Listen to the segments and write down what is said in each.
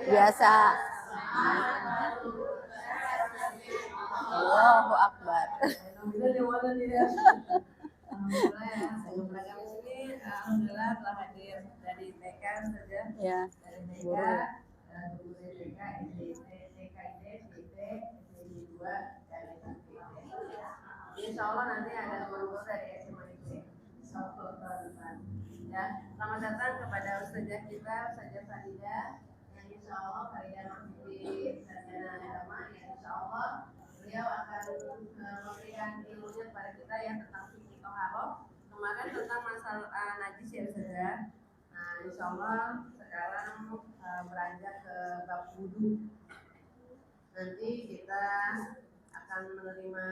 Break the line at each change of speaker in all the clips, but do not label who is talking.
Biasa. Allahu Akbar.
Alhamdulillah telah hadir dari TK saja.
Ya.
Dari TK,
Guru ya.
guru TK, SDIT, TKID, SDIT, SDI 2, dan SDIT. Insya Allah nanti ada guru-guru dari SMA itu. Insya Allah tahun depan. Ya, selamat datang kepada ustazah kita, Ustazah Farida, yang insya Allah Farida masih di sarjana agama, yang insya Allah beliau akan memberikan ilmunya kepada kita yang tentang fikih toharoh. Kemarin tentang masalah najis ya ustazah. Nah, insya Allah sekarang beranjak ke bab wudu. Nanti kita akan menerima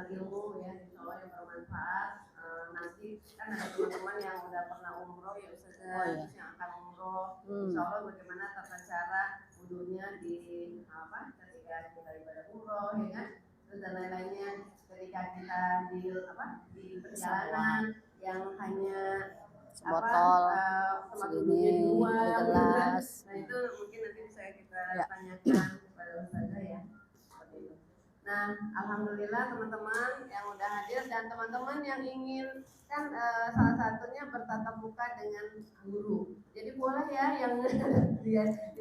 ilmu ya, insya Allah yang bermanfaat. Nanti kan ada teman-teman yang udah pernah umroh ya ustazah, terus yang akan umroh. Insya Allah bagaimana tata cara wudunya di ketika kita ibadah umroh ya kan, terus dan lain-lainnya ketika kita di perjalanan yang hanya
sebotol
segini
gelas.
Nah itu mungkin nanti bisa kita tanyakan kepada ustazah ya. Nah, alhamdulillah teman-teman yang udah hadir dan teman-teman yang ingin kan salah satunya bertatap muka dengan guru. Jadi boleh ya yang dibatasi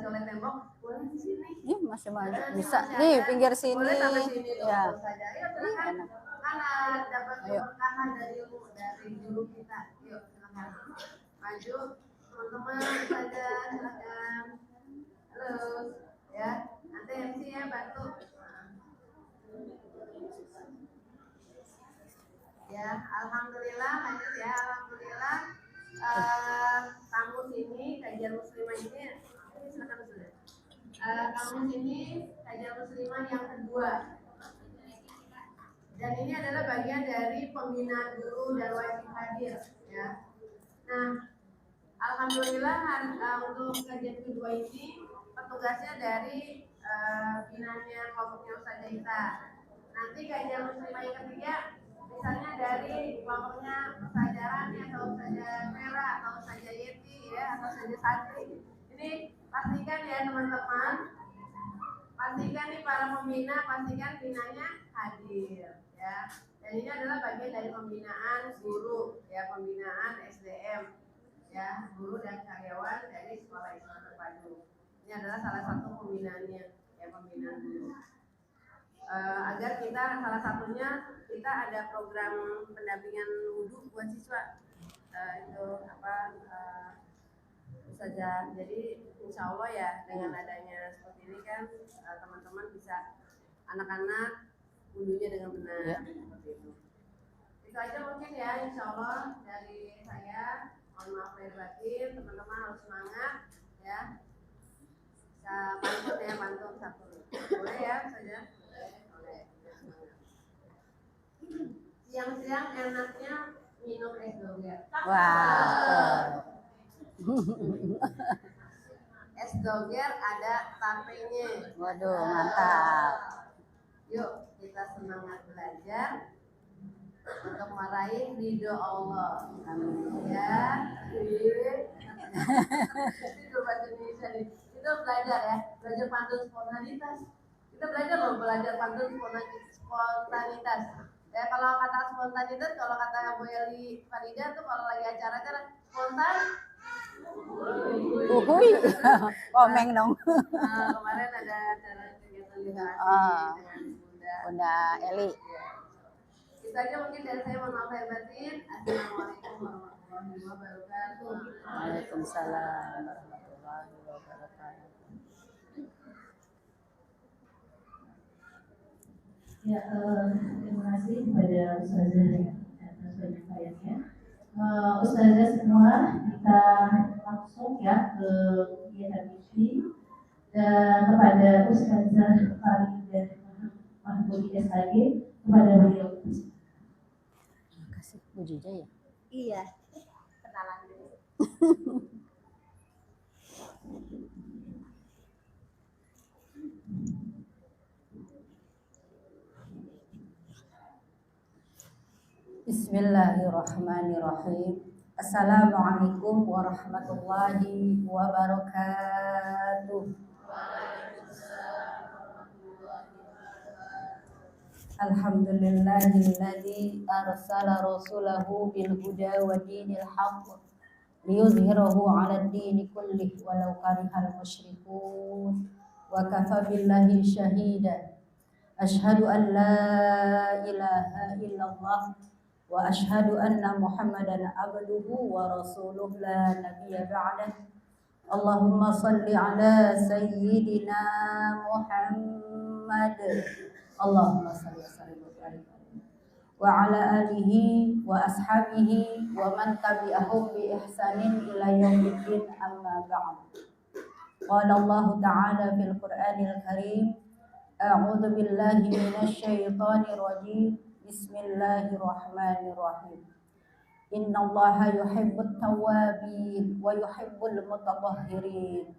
oleh tembok, boleh di sini.
Ih, masih bisa. Nih, pinggir sini.
Boleh sampai sini
ya.
saja. Ayo silakan. Karena dapat keberkahan dari guru kita. Yuk, silakan. Maju teman-teman saja, silakan. Halo. Ya. Nanti MC ya bantu. Ya, alhamdulillah lanjut ya, alhamdulillah kamus ini kajian muslimah ini silakan sudah. Kamus ini kajian muslimah yang kedua. Dan ini adalah bagian dari pembinaan guru dan wajib hadir ya. Nah, alhamdulillah untuk kajian kedua ini petugasnya dari binanya kelompoknya Ustazah Ita. Nanti kajian muslimah yang ketiga misalnya dari kelompoknya Ustazah Rani atau Ustazah Vera atau Ustazah Yeti ya atau Ustazah Santri. Ini pastikan ya teman-teman, pastikan nih para pembina, pastikan binanya hadir ya. Dan ini adalah bagian dari pembinaan guru ya, pembinaan SDM ya, guru dan karyawan dari sekolah Islam terpadu. Ini adalah salah satu pembinaannya ya, pembinaan guru. Agar kita salah satunya kita ada program pendampingan wudu buat siswa. Itu saja. Jadi insya Allah ya dengan adanya seperti ini kan teman-teman bisa anak-anak wudunya dengan benar seperti itu. Itu aja mungkin ya insya Allah dari saya. Mohon maaf lahir batin, teman-teman harus semangat ya. Bisa pantun ya, pantun satu. Boleh ya saja. Boleh. Siang-siang enaknya minum es doger.
Wah.
Es doger ada tapenya.
Waduh, mantap.
Yuk kita semangat belajar untuk meraih ridho Allah. Amin. Ya. Itu bahasa Indonesia nih. Itu belajar ya, belajar pantun spontanitas. Kita belajar loh, belajar pantun spontanitas. Ya kalau kata spontanitas, kalau kata Bu Eli Farida tuh kalau lagi acara-acara spontan.
Uhuy. Omeng dong.
Kemarin ada acara kegiatan literasi dengan
Bunda Eli.
Itu aja mungkin dari saya, mohon maaf lahir batin. Assalamualaikum warahmatullahi wabarakatuh.
Waalaikumsalam warahmatullahi wabarakatuh.
Ya, terima kasih kepada Ustazah atas penyampaiannya. Ustazah semua, kita langsung ya ke kegiatan misi dan kepada Ustazah Farida Mahmudi SAG kepada beliau.
Terima kasih Bu Jija ya.
Iya, kenalan dulu.
Bismillahirrahmanirrahim. Assalamualaikum warahmatullahi wabarakatuh. Alhamdulillahilladzi arsala rasulahu bil huda wa dinil haqq liyuzhirahu 'alad dini kullih walau karihal musyrikun wa kafa billahi syahida. Asyhadu an la ilaha illallah wa asyhadu anna Muhammadan abduhu wa rasuluh la nabiyya ba'dah. Allahumma salli ala sayyidina Muhammad. Allahumma salli wa sallim wa barik wa ala alihi wa ashabihi wa man tabi'ahum bi ihsanin ila yaumiddin, amma ba'd. Qala Allah ta'ala fil Qur'anil Karim, a'udzu billahi minasy syaithanir rajim. Bismillahirrahmanirrahim. Innallaha yuhibbut tawwabin wa yuhibbul mutatahhirin.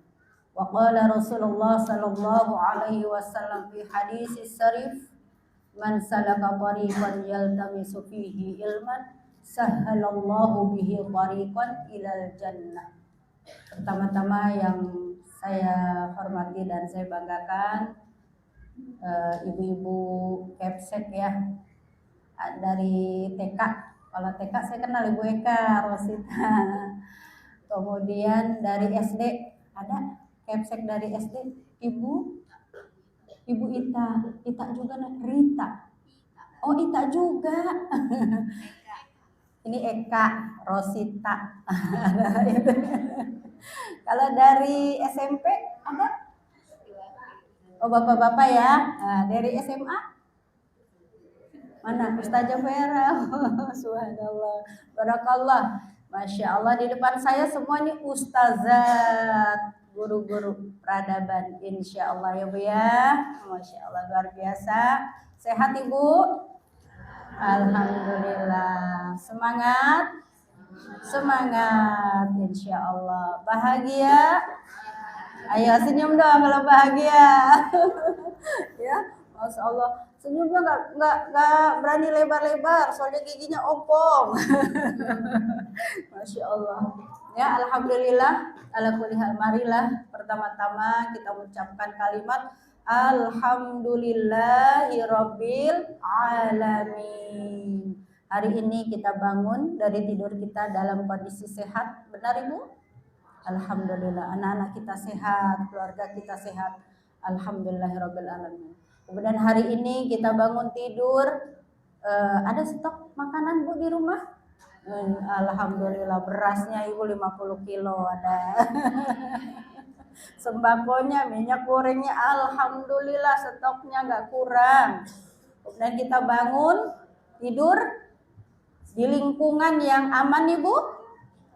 Wa qala Rasulullah sallallahu alaihi wasallam fi hadis syarif, man salaka tariqan yaltamisu fihi ilman sahhalallahu bihi tariqan ilal jannah. Pertama-tama yang saya hormati dan saya banggakan, ibu-ibu Kepsek ya, dari TK. Kalau TK saya kenal Ibu Eka Rosita. Kemudian dari SD ada Kepsek dari SD, Ibu Ita juga Rita. Oh, Ita juga. Ini Eka Rosita. Kalau dari SMP ada? Oh, bapak-bapak ya. Nah, dari SMA mana? Ustazah Vera. Subhanallah, barakallah, masya Allah. Di depan saya semua nih ustazat, guru-guru peradaban, insya Allah ya Bu ya. Masya Allah, luar biasa. Sehat Ibu? Alhamdulillah. Semangat? Semangat, insya Allah. Bahagia? Ayo senyum dong kalau bahagia. Ya, masya Allah. Senyumnya nggak berani lebar-lebar, soalnya giginya ompong. Masya Allah. Ya, alhamdulillah. Ala kulli hal, marilah pertama-tama kita mengucapkan kalimat alhamdulillahirabbil alamin. Hari ini kita bangun dari tidur kita dalam kondisi sehat, benar Ibu? Alhamdulillah, anak-anak kita sehat, keluarga kita sehat. Alhamdulillahirabbil alamin. Kemudian hari ini kita bangun tidur, ada stok makanan Bu di rumah? Alhamdulillah, berasnya Ibu 50 kilo ada. Sembakonya, minyak gorengnya, alhamdulillah stoknya nggak kurang. Kemudian kita bangun tidur di lingkungan yang aman Ibu?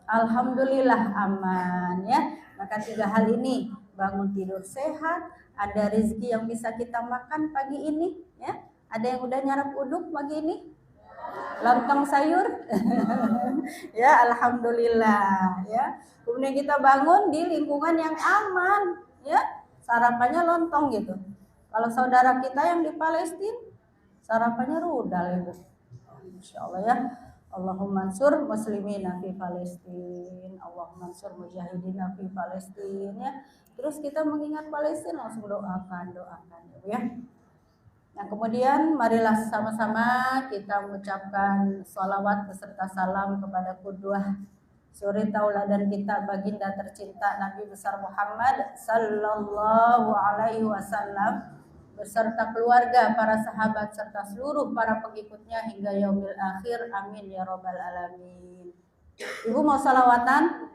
Alhamdulillah aman ya. Maka 3 hal ini, bangun tidur sehat, ada rezeki yang bisa kita makan pagi ini ya. Ada yang udah nyarap uduk pagi ini? Lontong sayur. Ya, alhamdulillah ya. Kemudian kita bangun di lingkungan yang aman ya. Sarapannya lontong gitu. Kalau saudara kita yang di Palestina, sarapannya rudal Ibu. Insyaallah ya. Allahumma ansur muslimina fi Palestina, Allahumma ansur mujahidina fi Palestina ya. Terus kita mengingat Palestina, langsung doakan ya. Nah, kemudian marilah sama-sama kita mengucapkan sholawat beserta salam kepada qudwah suri tauladan kita, baginda tercinta Nabi besar Muhammad sallallahu alaihi wasallam beserta keluarga, para sahabat serta seluruh para pengikutnya hingga yaumil akhir. Amin ya robbal alamin. Ibu mau salawatan?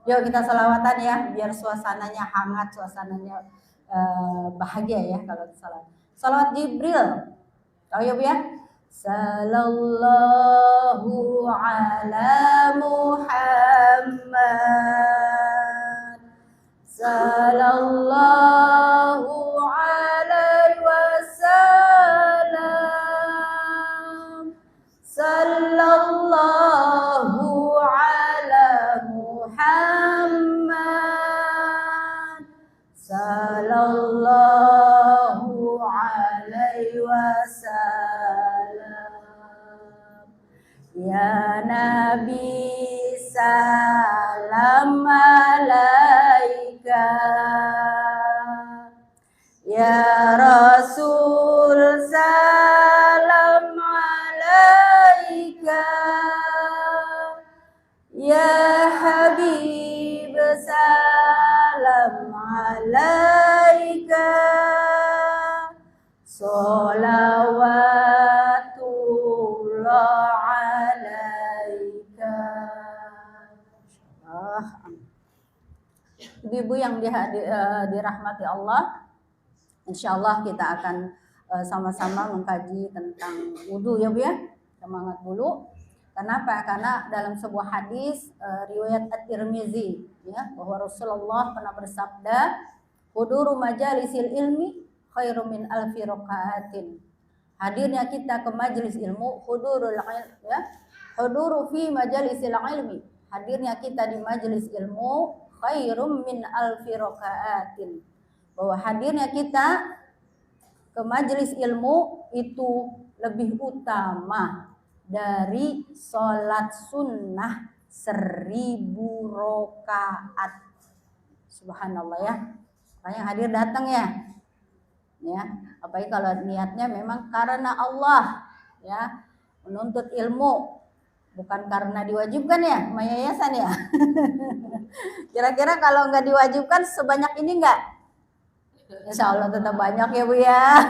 Yuk kita salawatan ya, biar suasananya hangat, suasananya bahagia ya kalau salawat. Salawat Jibril. Tahu ya Bu ya? Sallallahu ala Muhammad. Sallallahu alaihi wasallam. Sallallahu ala Muhammad. Sallallahu alaihi wasallam. Ya Nabi salam alaika. Ya Rasul salam alaika. Ya Habib salam alaika. Salawatullah alaika. Ibu-ibu yang dirahmati Allah, insya Allah kita akan sama-sama mengkaji tentang wudhu ya Bu ya. Semangat dulu. Kenapa? Karena dalam sebuah hadis riwayat At-Tirmizi ya, bahwa Rasulullah pernah bersabda, huduru majalisil ilmi khairum min alfi rakaatin. Hadirnya kita ke majelis ilmu, hudurul ya, huduru fi majalisil ilmi. Hadirnya kita di majelis ilmu khairum min alfi rakaatin. Bahwa hadirnya kita ke majelis ilmu itu lebih utama dari sholat sunnah 1000 rakaat. Subhanallah ya. Makanya hadir datang ya. Ya, apalagi kalau niatnya memang karena Allah ya, menuntut ilmu, bukan karena diwajibkan ya, sama yayasan ya. Kira-kira kalau nggak diwajibkan sebanyak ini nggak? Insya Allah tetap banyak ya Bu ya.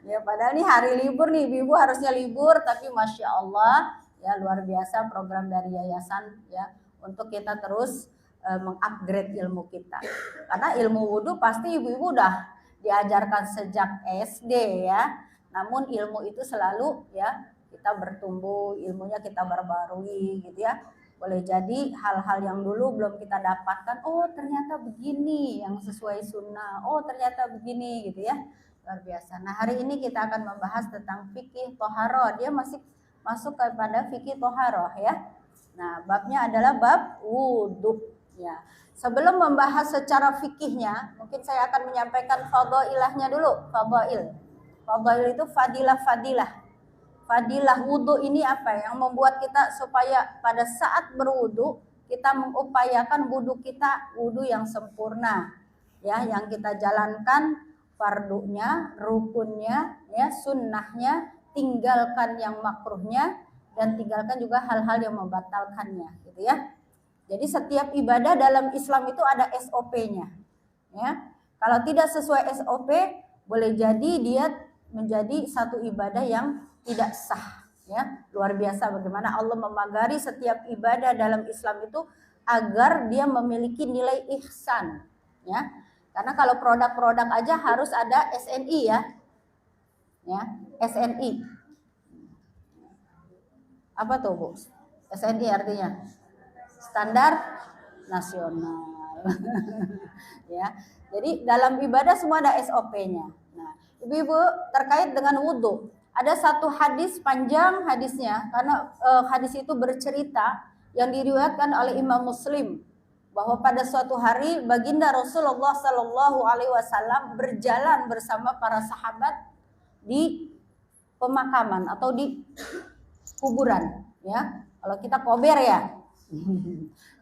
Ya padahal ini hari libur nih, ibu harusnya libur, tapi masya Allah ya luar biasa program dari yayasan ya untuk kita terus mengupgrade ilmu kita. Karena ilmu wudhu pasti ibu-ibu udah diajarkan sejak SD ya. Namun ilmu itu selalu ya kita bertumbuh, ilmunya kita barbarui gitu ya. Boleh jadi hal-hal yang dulu belum kita dapatkan, oh ternyata begini yang sesuai sunnah, oh ternyata begini gitu ya, luar biasa. Nah hari ini kita akan membahas tentang fikih toharoh, dia masih masuk kepada fikih toharoh ya. Nah babnya adalah bab wudhu ya. Sebelum membahas secara fikihnya, mungkin saya akan menyampaikan fadailahnya dulu. Fadail itu fadilah. Fadilah wudhu ini apa yang membuat kita supaya pada saat berwudhu kita mengupayakan wudhu kita wudhu yang sempurna ya, yang kita jalankan fardunya, rukunnya ya, sunnahnya, tinggalkan yang makruhnya dan tinggalkan juga hal-hal yang membatalkannya gitu ya. Jadi setiap ibadah dalam Islam itu ada SOP-nya ya. Kalau tidak sesuai SOP boleh jadi dia menjadi satu ibadah yang tidak sah ya. Luar biasa bagaimana Allah memagari setiap ibadah dalam Islam itu agar dia memiliki nilai ihsan ya. Karena kalau produk-produk aja harus ada SNI ya. Ya, SNI. Apa tuh, Bu? SNI artinya standar nasional. Ya. Jadi dalam ibadah semua ada SOP-nya. Nah, ibu-ibu terkait dengan wudhu, ada satu hadis panjang hadisnya karena hadis itu bercerita yang diriwayatkan oleh Imam Muslim bahwa pada suatu hari baginda Rasulullah Shallallahu Alaihi Wasallam berjalan bersama para sahabat di pemakaman atau di kuburan ya. Kalau kita kober ya.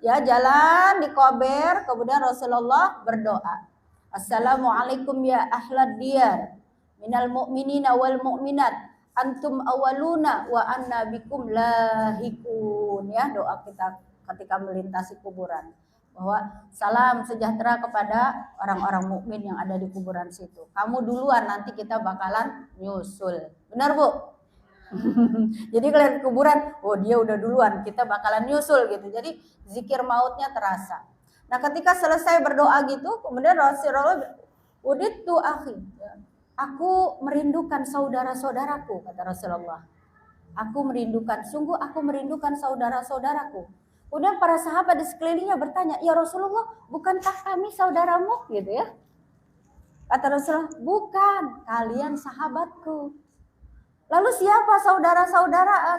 Ya jalan di kober, kemudian Rasulullah berdoa, Assalamualaikum ya ahlad diyar minal mu'minina wal mu'minat antum awaluna wa anna bikum lahikun ya, doa kita ketika melintasi kuburan bahwa salam sejahtera kepada orang-orang mukmin yang ada di kuburan situ. Kamu duluan, nanti kita bakalan nyusul. Benar Bu? Jadi kalian kuburan, oh dia udah duluan, kita bakalan nyusul gitu. Jadi zikir mautnya terasa. Nah ketika selesai berdoa gitu, kemudian Rasulullah uditu akhi, aku merindukan saudara-saudaraku, kata Rasulullah. Aku merindukan, sungguh aku merindukan saudara-saudaraku. Kemudian para sahabat di sekelilingnya bertanya, ya Rasulullah, bukankah kami saudaramu? Gitu ya. Kata Rasulullah, bukan, kalian sahabatku. Lalu siapa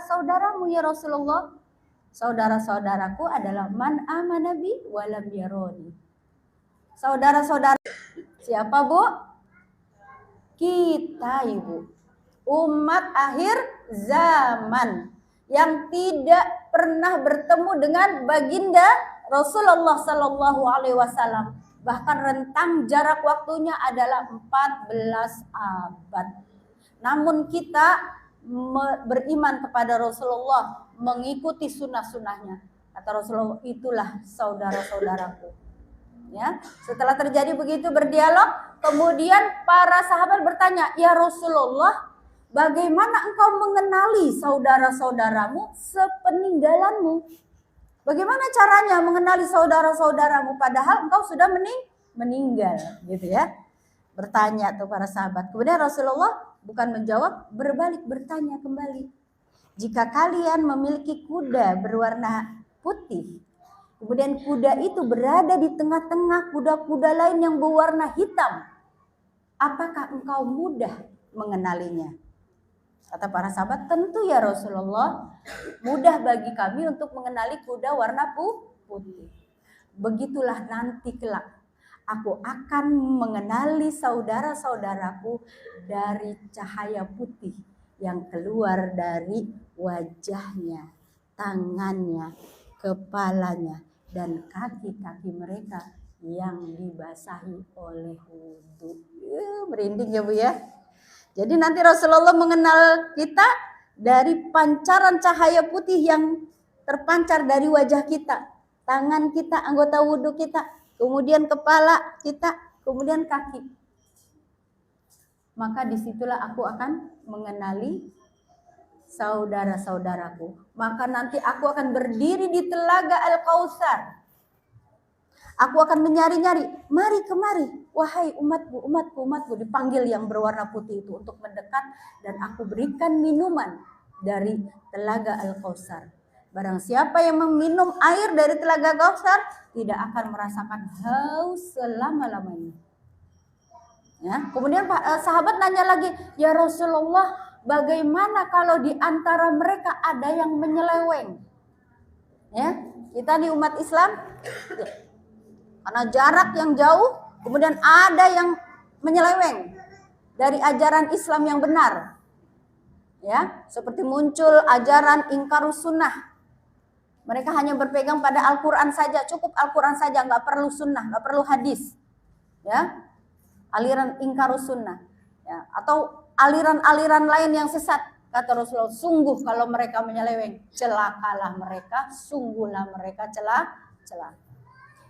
saudaramu ya Rasulullah? Saudara-saudaraku adalah man amana bi walam yaroni. Saudara-saudara siapa Bu? Kita Ibu. Umat akhir zaman yang tidak pernah bertemu dengan baginda Rasulullah Sallallahu Alaihi Wasallam. Bahkan rentang jarak waktunya adalah 14 abad. Namun kita beriman kepada Rasulullah, mengikuti sunnah-sunnahnya. Kata Rasulullah, itulah saudara-saudaraku. Ya, setelah terjadi begitu berdialog, kemudian para sahabat bertanya, ya Rasulullah, bagaimana engkau mengenali saudara-saudaramu sepeninggalanmu? Bagaimana caranya mengenali saudara-saudaramu padahal engkau sudah meninggal, gitu ya? Bertanya tuh para sahabat. Kemudian Rasulullah bukan menjawab, berbalik bertanya kembali. Jika kalian memiliki kuda berwarna putih, kemudian kuda itu berada di tengah-tengah kuda-kuda lain yang berwarna hitam, apakah engkau mudah mengenalinya? Kata para sahabat, tentu ya Rasulullah, mudah bagi kami untuk mengenali kuda warna putih. Begitulah nanti kelak aku akan mengenali saudara-saudaraku dari cahaya putih yang keluar dari wajahnya, tangannya, kepalanya, dan kaki-kaki mereka yang dibasahi oleh wudu. Merinding ya Bu ya. Jadi nanti Rasulullah mengenal kita dari pancaran cahaya putih yang terpancar dari wajah kita, tangan kita, anggota wudhu kita, kemudian kepala kita, kemudian kaki. Maka disitulah aku akan mengenali saudara-saudaraku. Maka nanti aku akan berdiri di telaga Al-Kautsar. Aku akan menyari-nyari, mari kemari, wahai umatku, umatku, umatku, dipanggil yang berwarna putih itu untuk mendekat dan aku berikan minuman dari telaga Al-Kautsar. Barang siapa yang meminum air dari telaga Kautsar tidak akan merasakan haus selama-lamanya. Ya, kemudian sahabat nanya lagi, ya Rasulullah, bagaimana kalau di antara mereka ada yang menyeleweng? Ya, kita di umat Islam karena jarak yang jauh, kemudian ada yang menyeleweng dari ajaran Islam yang benar. Ya, seperti muncul ajaran ingkarus sunnah. Mereka hanya berpegang pada Al-Quran saja, cukup Al-Quran saja, nggak perlu sunnah, nggak perlu hadis. Ya, aliran ingkarus sunnah. Ya, atau aliran-aliran lain yang sesat. Kata Rasulullah, sungguh kalau mereka menyeleweng, celakalah mereka, sungguhlah mereka celaka.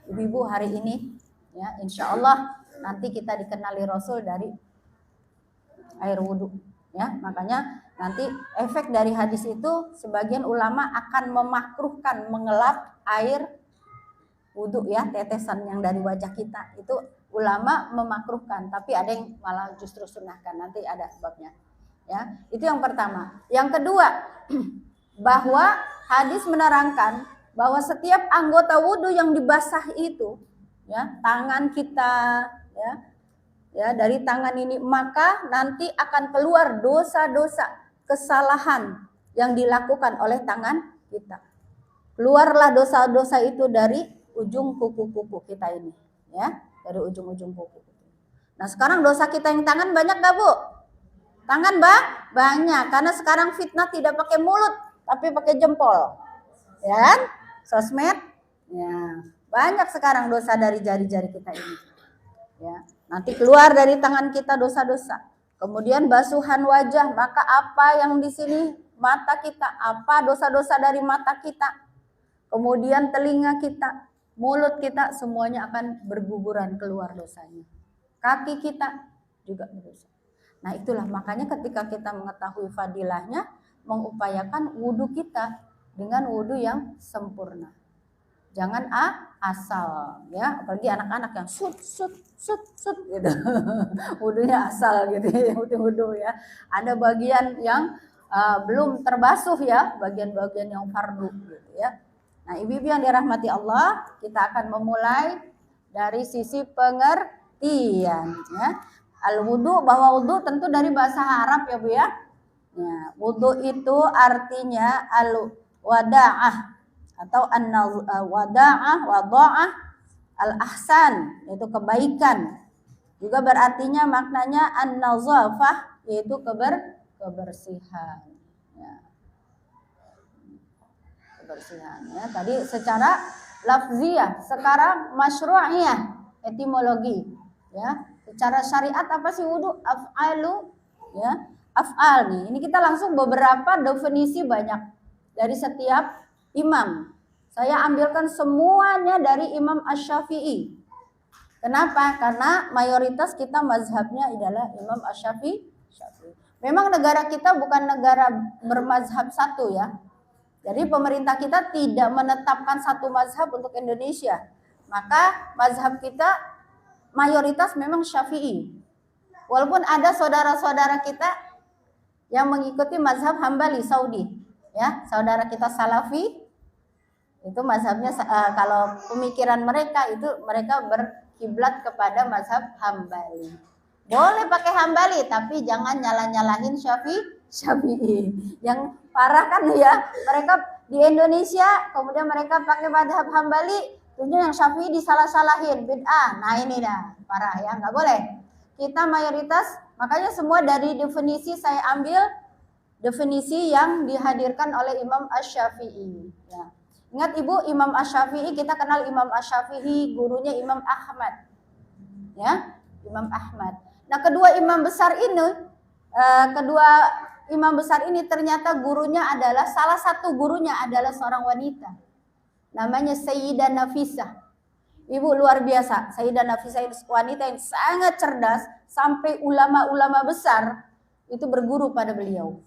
Ibu-ibu hari ini, ya insya Allah nanti kita dikenali Rasul dari air wudhu. Ya, makanya nanti efek dari hadis itu sebagian ulama akan memakruhkan mengelap air wudhu ya, tetesan yang dari wajah kita itu ulama memakruhkan, tapi ada yang malah justru sunahkan. Nanti ada sebabnya. Ya, itu yang pertama. Yang kedua, bahwa hadis menerangkan bahwa setiap anggota wudhu yang dibasah itu, ya tangan kita, ya dari tangan ini, maka nanti akan keluar dosa-dosa kesalahan yang dilakukan oleh tangan kita. Keluarlah dosa-dosa itu dari ujung kuku-kuku kita ini, ya dari ujung-ujung kuku. Nah sekarang dosa kita yang tangan banyak gak Bu? Tangan banyak, karena sekarang fitnah tidak pakai mulut, tapi pakai jempol, ya kan? Sosmed, ya banyak sekarang dosa dari jari-jari kita ini. Ya, nanti keluar dari tangan kita dosa-dosa. Kemudian basuhan wajah, maka apa yang di sini mata kita, apa dosa-dosa dari mata kita. Kemudian telinga kita, mulut kita, semuanya akan berguguran keluar dosanya. Kaki kita juga berdosa. Nah itulah makanya ketika kita mengetahui fadilahnya, mengupayakan wudhu kita dengan wudhu yang sempurna. Jangan asal ya, apalagi anak-anak yang sut gitu. Wudhunya asal gitu ya, wudhu ya. Ada bagian yang belum terbasuh ya, bagian-bagian yang fardu gitu ya. Nah, ibu-ibu yang dirahmati Allah, kita akan memulai dari sisi pengertian ya. Al-wudu, bahwa wudu tentu dari bahasa Arab ya Bu ya. Ya, wudu itu artinya al-wada'ah atau wada'ah al-ahsan, yaitu kebaikan. Juga berartinya maknanya an-nazafah, yaitu kebersihan. Ya. kebersihan ya. Tadi secara lafziyah, sekarang masyru'iyah, etimologi ya. Secara syariat apa sih wudu? Af'alu ya. Af'al nih. Ini kita langsung beberapa definisi banyak dari setiap imam. Saya ambilkan semuanya dari Imam Asy-Syafi'i. Kenapa? Karena mayoritas kita mazhabnya adalah Imam Asy-Syafi'i. Memang negara kita bukan negara bermazhab satu ya. Jadi pemerintah kita tidak menetapkan satu mazhab untuk Indonesia. Maka mazhab kita mayoritas memang Syafi'i. Walaupun ada saudara-saudara kita yang mengikuti mazhab Hambali Saudi. Ya, saudara kita Salafi itu mazhabnya kalau pemikiran mereka itu mereka berkiblat kepada mazhab Hambali. Boleh pakai Hambali tapi jangan nyalah-nyalahin Syafi'i. Yang parah kan ya, mereka di Indonesia kemudian mereka pakai mazhab Hambali, tentunya yang Syafi'i disalah-salahin, bid'ah. Nah ini dah parah ya, nggak boleh. Kita mayoritas, makanya semua dari definisi saya ambil definisi yang dihadirkan oleh Imam Asy-Syafi'i. Ya. Ingat Ibu, Imam Asy-Syafi'i, kita kenal Imam Asy-Syafi'i, gurunya Imam Ahmad. Ya, Imam Ahmad. Nah, kedua imam besar ini ternyata gurunya adalah, salah satu gurunya adalah seorang wanita. Namanya Sayyidah Nafisah. Ibu luar biasa. Sayyidah Nafisah wanita yang sangat cerdas, sampai ulama-ulama besar itu berguru pada beliau.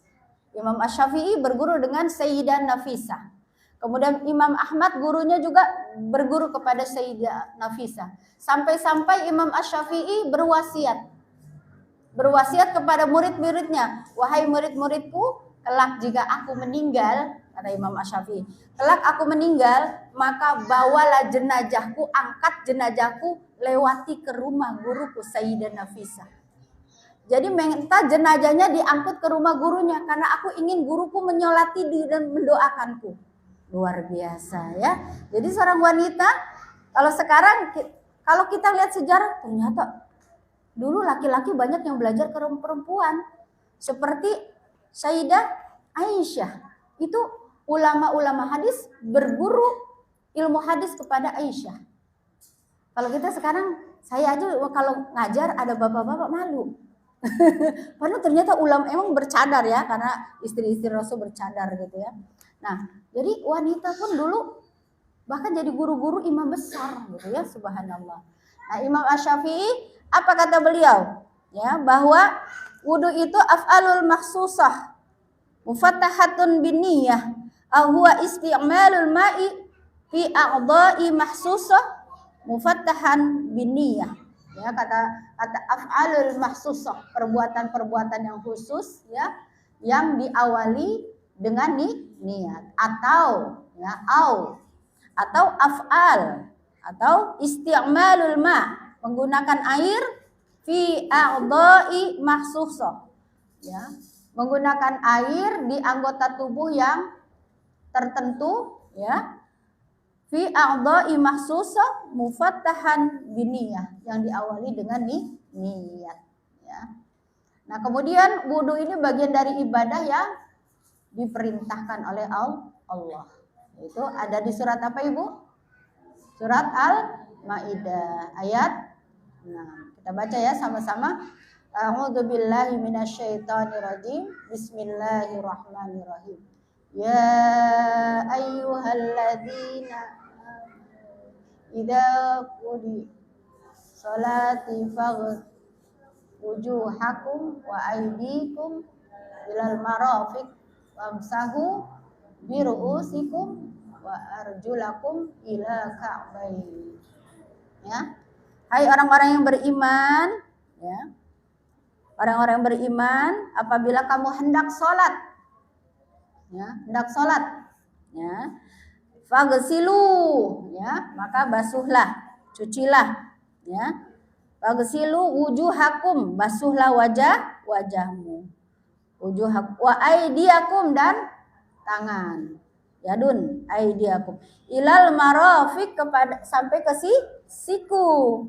Imam Asy-Syafi'i berguru dengan Sayyidah Nafisah. Kemudian Imam Ahmad gurunya juga berguru kepada Sayyidah Nafisah. Sampai-sampai Imam Asy-Syafi'i berwasiat kepada murid-muridnya, wahai murid-muridku, kelak jika aku meninggal, kata Imam Asy-Syafi'i, kelak aku meninggal, maka bawalah jenazahku, angkat jenazahku, lewati ke rumah guruku Sayyidah Nafisah. Jadi minta jenazahnya diangkut ke rumah gurunya, karena aku ingin guruku menyolati dan mendoakanku. Luar biasa ya. Jadi seorang wanita, kalau sekarang, kalau kita lihat sejarah, ternyata dulu laki-laki banyak yang belajar ke perempuan. Seperti Sayyidah Aisyah. Itu ulama-ulama hadis berguru ilmu hadis kepada Aisyah. Kalau kita sekarang, saya aja kalau ngajar ada bapak-bapak malu. Padahal ternyata ulama emang bercadar ya, karena istri-istri Rasul bercadar gitu ya. Nah, jadi wanita pun dulu bahkan jadi guru-guru imam besar gitu ya, subhanallah. Nah, Imam Asy-Syafi'i apa kata beliau? Ya, bahwa wudu itu af'alul makhsusah mufattahatun binniyah aw huwa isti'malul ma'i fi a'dha'i mahsusah mufattahan binniyah. Ya, kata af'alul mahsusah, perbuatan-perbuatan yang khusus ya, yang diawali dengan niat atau ya atau af'al atau isti'malul ma', menggunakan air fi a'dha'i mahsusah ya, menggunakan air di anggota tubuh yang tertentu ya, fi a'dha'i mahsusah mufattahan biniyah, yang diawali dengan niat ya. Nah, kemudian wudu ini bagian dari ibadah yang diperintahkan oleh Allah. Itu ada di surat apa Ibu? Surat Al-Maidah ayat 6. Kita baca ya sama-sama. A'udzubillahi minasyaitonirrajim. Bismillahirrahmanirrahim. Ya ayyuhalladzina idza qudi salati faghsilu wujuhakum wa aydikum ilal marafiq wamsahu biru'usikum wa arjulakum ila ka'bayn. Ya. Hai orang-orang yang beriman, ya. Orang-orang yang beriman, apabila kamu hendak sholat, ya, ya, faghsilu, ya, maka basuhlah, cucilah, ya. Faghsilu wujuhakum, basuhlah wajahmu. Wujuhakum wa aydiyakum, dan tangan. Yadun aydiyakum ilal marafiq, kepada sampai ke siku.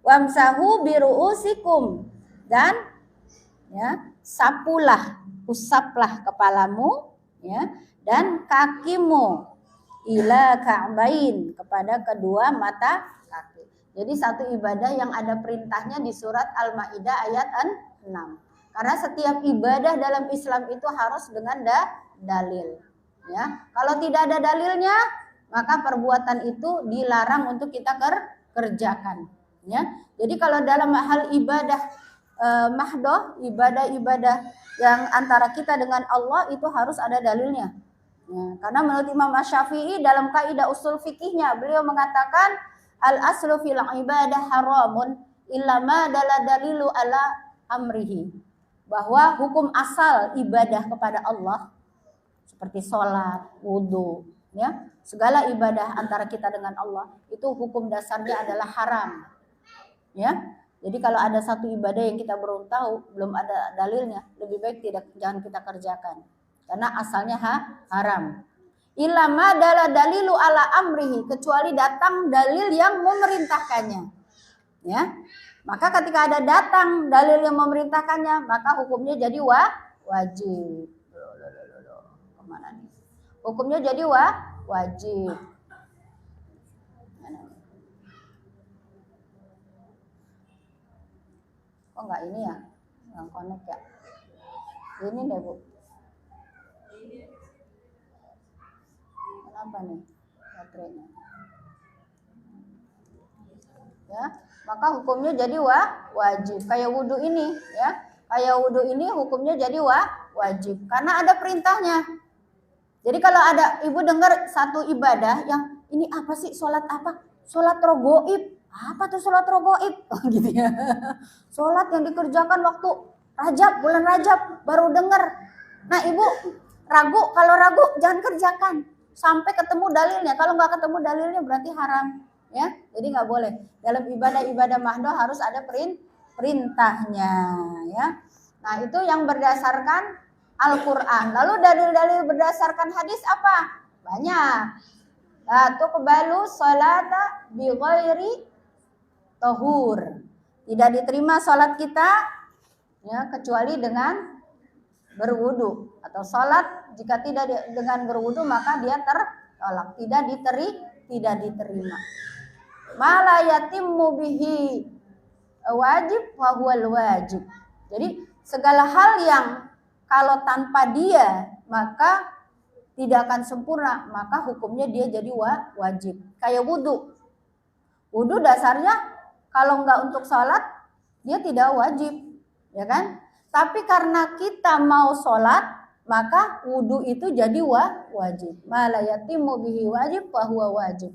Wamsahu biru'usikum, dan ya, sapulah, usaplah kepalamu ya, dan kakimu ila ka'bain, kepada kedua mata kaki. Jadi satu ibadah yang ada perintahnya di surat Al-Maidah ayat 6. Karena setiap ibadah dalam Islam itu harus dengan dalil. Ya, kalau tidak ada dalilnya, maka perbuatan itu dilarang untuk kita kerjakan. Ya, jadi kalau dalam hal ibadah mahdoh, ibadah-ibadah yang antara kita dengan Allah itu harus ada dalilnya. Ya, karena menurut Imam Asy-Syafi'i dalam kaidah usul fikihnya, beliau mengatakan al-aslu fil ibadah haramun illa ma dalilu ala amrihi. Bahwa hukum asal ibadah kepada Allah seperti sholat, wudhu, ya, segala ibadah antara kita dengan Allah itu hukum dasarnya adalah haram. Ya, jadi kalau ada satu ibadah yang kita belum tahu, belum ada dalilnya, lebih baik jangan kita kerjakan, karena asalnya haram. Illa ma dalilu ala amrihi, kecuali datang dalil yang memerintahkannya. Ya, maka ketika ada datang dalil yang memerintahkannya, maka hukumnya jadi wajib. Kemana nih? Hukumnya jadi wajib. Kok nggak ini ya? Yang connect ya? Ini deh Bu. Kenapa nih baterainya? Ya, maka hukumnya jadi wajib. Kayak wudhu ini, ya. Kayak wudhu ini hukumnya jadi wajib karena ada perintahnya. Jadi kalau ada ibu dengar satu ibadah yang ini apa sih, sholat apa? Sholat rogoib. Apa tuh sholat rogoib? Oh, gitu ya. Sholat yang dikerjakan waktu Rajab, bulan Rajab, baru dengar. Nah ibu ragu, kalau ragu jangan kerjakan sampai ketemu dalilnya. Kalau nggak ketemu dalilnya berarti haram. Ya, jadi nggak boleh. Dalam ibadah-ibadah mahdoh harus ada perintahnya. Ya, nah itu yang berdasarkan Al-Quran. Lalu dalil-dalil berdasarkan hadis apa? Banyak. La tuqbalu sholata bi ghairi tahur. Tidak diterima sholat kita ya kecuali dengan berwudu, atau sholat jika tidak dengan berwudu maka dia tertolak, tidak diterima. Mala yatimmu bihi wajib wa huwal wajib. Jadi segala hal yang kalau tanpa dia maka tidak akan sempurna, maka hukumnya dia jadi wajib. Kayak wudu. Wudu dasarnya kalau enggak untuk sholat dia tidak wajib, ya kan? Tapi karena kita mau sholat maka wudu itu jadi wajib. Mala yatimmu bihi wajib wa huwa wajib.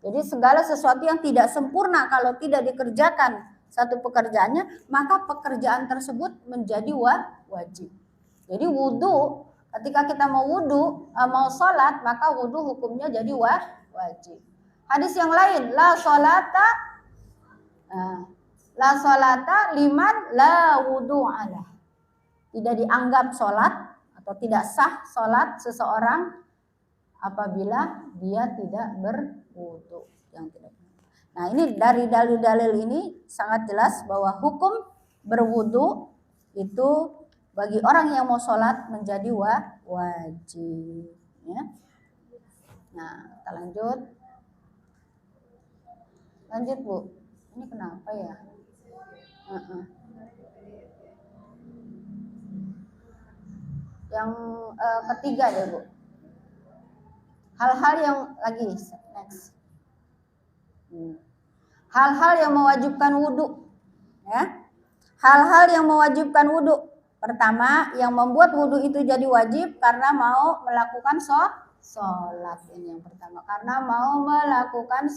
Jadi segala sesuatu yang tidak sempurna kalau tidak dikerjakan satu pekerjaannya, maka pekerjaan tersebut menjadi wajib. Jadi wudu, ketika kita mau wudu, mau sholat, maka wudu hukumnya jadi wajib. Hadis yang lain, la sholata liman la wudu alah. Tidak dianggap sholat atau tidak sah sholat seseorang apabila dia tidak berwudu. Nah ini dari dalil-dalil ini sangat jelas bahwa hukum berwudu itu bagi orang yang mau sholat menjadi wajib. Ya. Nah kita lanjut Bu. Ini kenapa ya? Yang ketiga deh Bu. Hal-hal yang lagi next. Hal-hal yang mewajibkan wudu, ya. Hal-hal yang mewajibkan wudu. Pertama, yang membuat wudu itu jadi wajib karena mau melakukan sholat. Ini yang pertama, karena mau melakukan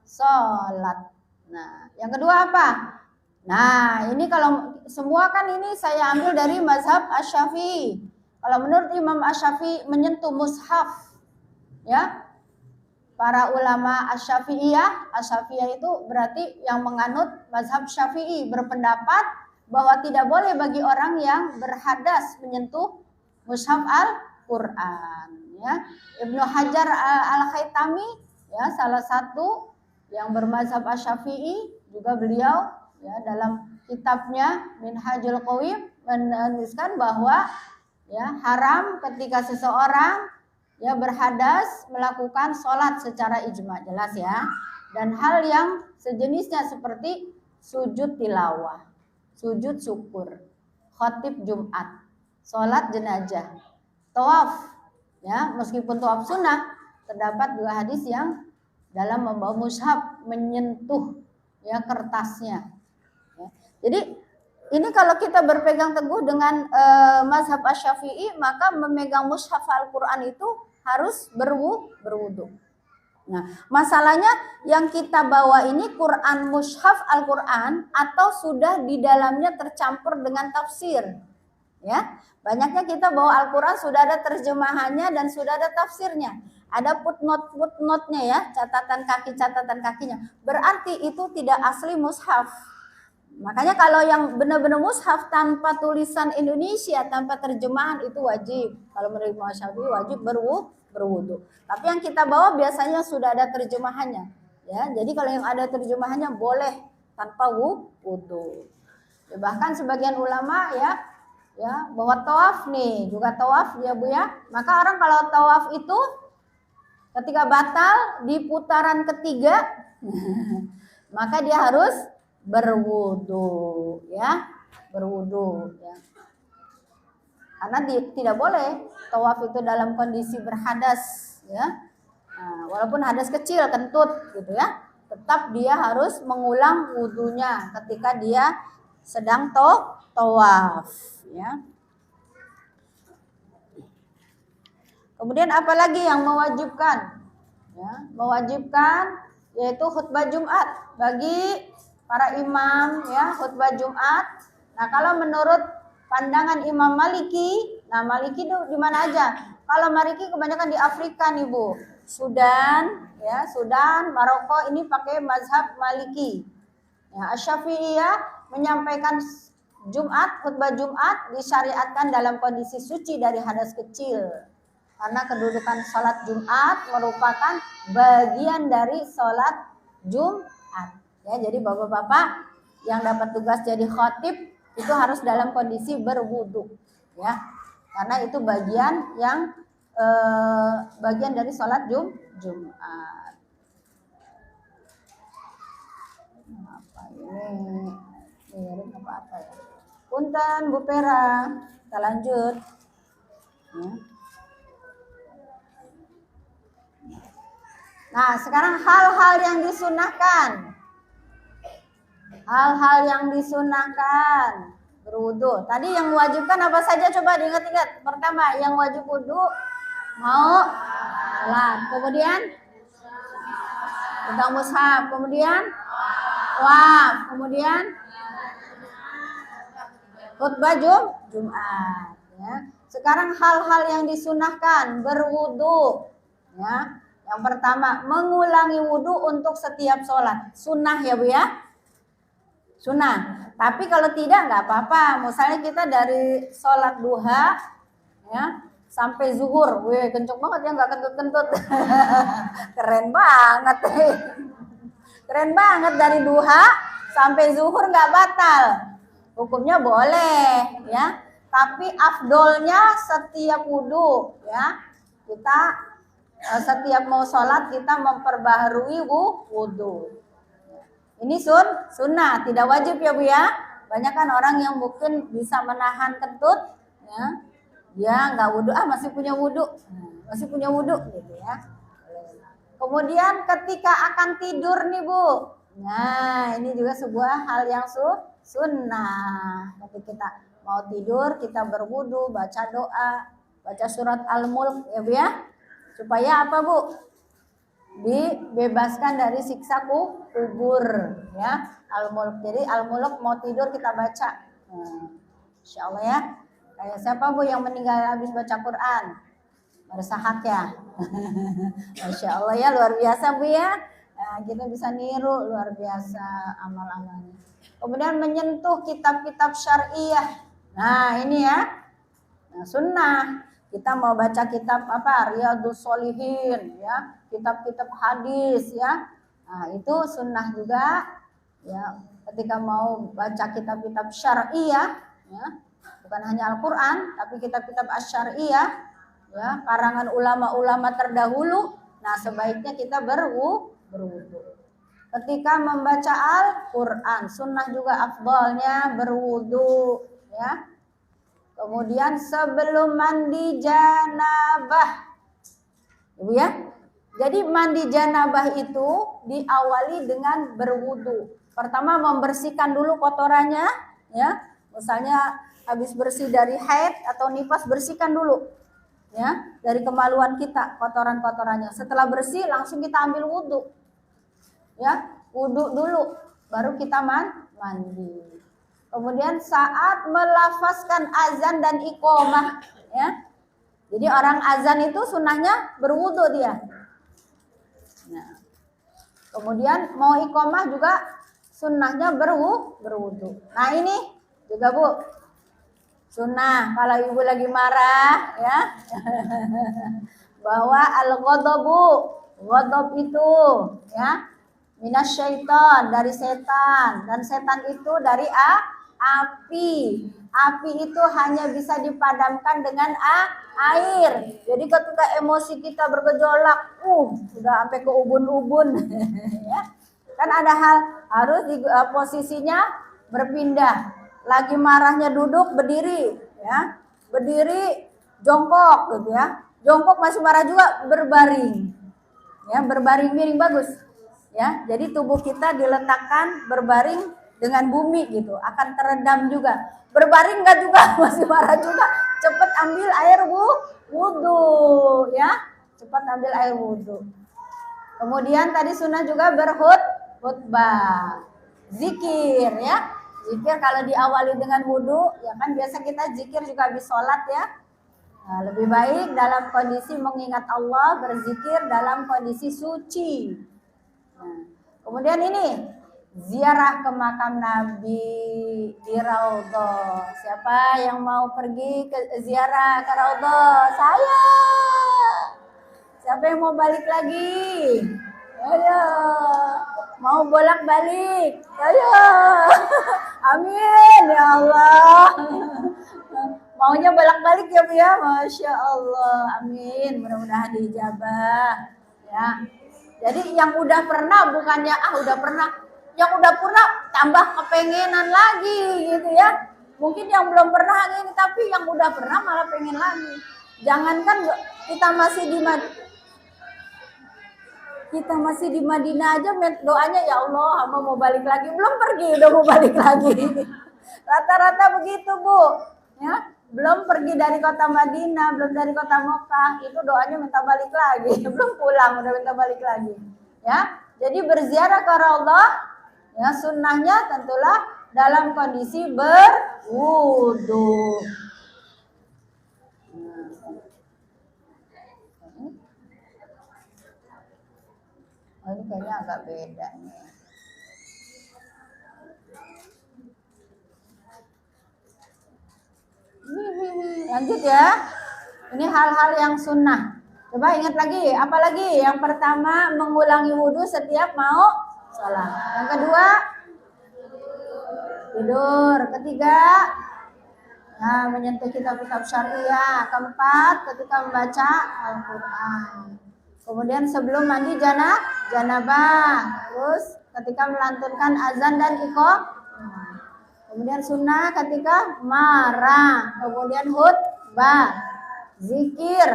sholat. Nah, yang kedua apa? Nah, ini kalau semua kan ini saya ambil dari mazhab Asy-Syafi'i. Kalau menurut Imam Asy-Syafi'i menyentuh mushaf, ya. Para ulama Asy-Syafi'iyah itu berarti yang menganut mazhab Syafi'i, berpendapat bahwa tidak boleh bagi orang yang berhadas menyentuh mushaf Al-Qur'an, ya. Ibnu Hajar Al-Haytami, ya, salah satu yang bermazhab Asy-Syafi'i, juga beliau ya dalam kitabnya Minhajul Qawim menuliskan bahwa ya haram ketika seseorang ya berhadas melakukan sholat secara ijma, jelas ya. Dan hal yang sejenisnya seperti sujud tilawah, sujud syukur, khotib Jumat, sholat jenazah, tawaf, ya meskipun tawaf sunnah, terdapat dua hadis yang dalam membawa mushaf menyentuh ya kertasnya. Ya. Jadi ini kalau kita berpegang teguh dengan mazhab Asy-Syafi'i, maka memegang mushaf Al-Quran itu harus berwudu. Nah, masalahnya yang kita bawa ini Quran mushaf Al-Quran atau sudah di dalamnya tercampur dengan tafsir. Ya, banyaknya kita bawa Al-Quran sudah ada terjemahannya dan sudah ada tafsirnya. Ada footnote-nya ya, catatan kakinya. Berarti itu tidak asli mushaf. Makanya kalau yang benar-benar mushaf tanpa tulisan Indonesia, tanpa terjemahan itu wajib. Kalau menurut Imam Syafi'i wajib berwudu. Tapi yang kita bawa biasanya sudah ada terjemahannya. Ya, jadi kalau yang ada terjemahannya boleh tanpa wudu. Ya, bahkan sebagian ulama ya bahwa tawaf nih juga tawaf ya Bu ya. Maka orang kalau tawaf itu ketika batal di putaran ketiga maka dia harus berwudu ya, karena tidak boleh tawaf itu dalam kondisi berhadas ya. Nah, walaupun hadas kecil kentut gitu ya, tetap dia harus mengulang wudunya ketika dia sedang tawaf ya. Kemudian apalagi yang mewajibkan? Ya, mewajibkan yaitu khutbah Jumat bagi para imam ya, khutbah Jumat. Nah, kalau menurut pandangan Imam Maliki, nah Maliki itu di mana aja? Kalau Maliki kebanyakan di Afrika nih Bu. Sudan, ya, Sudan, Maroko ini pakai mazhab Maliki. Ya, Asy-Syafi'iyah menyampaikan Jumat, khutbah Jumat disyariatkan dalam kondisi suci dari hadas kecil. Karena kedudukan sholat Jumat merupakan bagian dari sholat Jumat. Ya, jadi bapak-bapak yang dapat tugas jadi khotib itu harus dalam kondisi berwudu, ya, karena itu bagian yang bagian dari sholat Jumat. Apa ini apa ya? Punten Bu Pera, kita lanjut. Ya. Nah, sekarang hal-hal yang disunahkan. Hal-hal yang disunahkan berwudu. Tadi yang mewajibkan apa saja coba diingat-ingat. Pertama, yang wajib wudu mau salat. Kemudian pegang mushaf. Kemudian tawaf. Kemudian khutbah Jumat. Ya. Sekarang hal-hal yang disunahkan berwudu. Ya. Yang pertama, mengulangi wudu untuk setiap sholat. Sunnah ya Bu ya? Sunnah. Tapi kalau tidak nggak apa-apa. Misalnya kita dari sholat duha ya sampai zuhur. Wih, kenceng banget ya, nggak kentut-kentut. Keren banget. Keren banget dari duha sampai zuhur nggak batal. Hukumnya boleh ya. Tapi afdolnya setiap wudu ya. Kita setiap mau sholat kita memperbaharui wudu. Ini sunnah, tidak wajib ya Bu ya. Banyak kan orang yang mungkin bisa menahan kentut, ya, dia nggak wudu, masih punya wudu gitu ya. Kemudian ketika akan tidur nih Bu, nah ini juga sebuah hal yang sunnah. Ketika kita mau tidur kita berwudu, baca doa, baca surat Al-Mulk ya Bu ya. Supaya apa Bu? Dibebaskan dari siksa kubur ya. Al-Mulk. Jadi Al-Mulk mau tidur kita baca. Insya Allah ya. Kayak siapa Bu yang meninggal habis baca Quran? Bersahak ya. Masya Allah ya, luar biasa Bu ya. Nah, kita bisa niru luar biasa amal-amalnya. Kemudian menyentuh kitab-kitab syariah. Nah ini ya. Nah, sunnah. Kita mau baca kitab apa? Riyadhus Shalihin ya, kitab-kitab hadis ya. Nah, itu sunnah juga ya. Ketika mau baca kitab-kitab syariah ya, bukan hanya Al-Qur'an, tapi kitab-kitab asy-syariah ya, karangan ulama-ulama terdahulu. Nah, sebaiknya kita berwudu. Ketika membaca Al-Quran, sunnah juga afdalnya berwudu, ya. Kemudian sebelum mandi janabah, Ibu ya. Jadi mandi janabah itu diawali dengan berwudu. Pertama membersihkan dulu kotorannya, ya. Misalnya habis bersih dari haid atau nifas, bersihkan dulu, ya, dari kemaluan kita kotoran-kotorannya. Setelah bersih langsung kita ambil wudu, ya, wudu dulu, baru kita mandi. Kemudian saat melafazkan azan dan iqomah, ya. Jadi orang azan itu sunnahnya berwudu dia. Nah, kemudian mau iqomah juga sunnahnya berwudu. Nah ini juga Bu, sunnah kalau ibu lagi marah, ya, bahwa al-ghadabu, ghadab itu, ya, minasyaiton, dari setan, dan setan itu dari api. Api itu hanya bisa dipadamkan dengan air. Jadi ketika emosi kita bergejolak, sudah sampai ke ubun-ubun, ya. Kan ada hal harus di posisinya berpindah. Lagi marahnya duduk, berdiri, ya. Berdiri, jongkok gitu ya. Jongkok masih marah juga, berbaring. Ya, berbaring miring bagus. Ya, jadi tubuh kita diletakkan berbaring dengan bumi gitu, akan teredam juga. Berbaring enggak juga, masih marah juga, cepat ambil air wudu, ya. Cepat ambil air wudu. Kemudian tadi sunnah juga berkhutbah, zikir, ya. Zikir kalau diawali dengan wudu, ya kan biasa kita zikir juga habis sholat, ya. Nah, lebih baik dalam kondisi mengingat Allah, berzikir dalam kondisi suci. Nah, kemudian ini ziarah ke makam Nabi di Raudhah. Siapa yang mau pergi ke ziarah ke Raudhah? Saya. Siapa yang mau balik lagi? Ayo. Mau bolak-balik? Ayo. Amin ya Allah. Maunya bolak-balik ya Bu ya? Masya Allah. Amin. Mudah-mudahan dijabah. Ya. Jadi yang udah pernah bukannya udah pernah, yang udah pernah tambah kepengenan lagi gitu ya. Mungkin yang belum pernah ini, tapi yang udah pernah malah pengen lagi. Jangankan kita masih di Madinah aja doanya, ya Allah hamba mau balik lagi, belum pergi udah mau balik lagi. Rata-rata begitu Bu, ya. Belum pergi dari kota Madinah, belum dari kota Mekah, itu doanya minta balik lagi. Belum pulang udah minta balik lagi, ya. Jadi berziarah ke Raudhah, ya, sunnahnya tentulah dalam kondisi berwudu. Oh, ini kayaknya agak beda nih. Lanjut ya. Ini hal-hal yang sunnah. Coba ingat lagi, apa lagi? Yang pertama mengulangi wudhu setiap mau sholat. Yang kedua tidur. Ketiga menyentuh kitab-kitab syariah. Keempat ketika membaca Al-Quran. Kemudian sebelum mandi janabah. Terus ketika melantunkan azan dan iqamah. Kemudian sunnah ketika marah. Kemudian khutbah, zikir,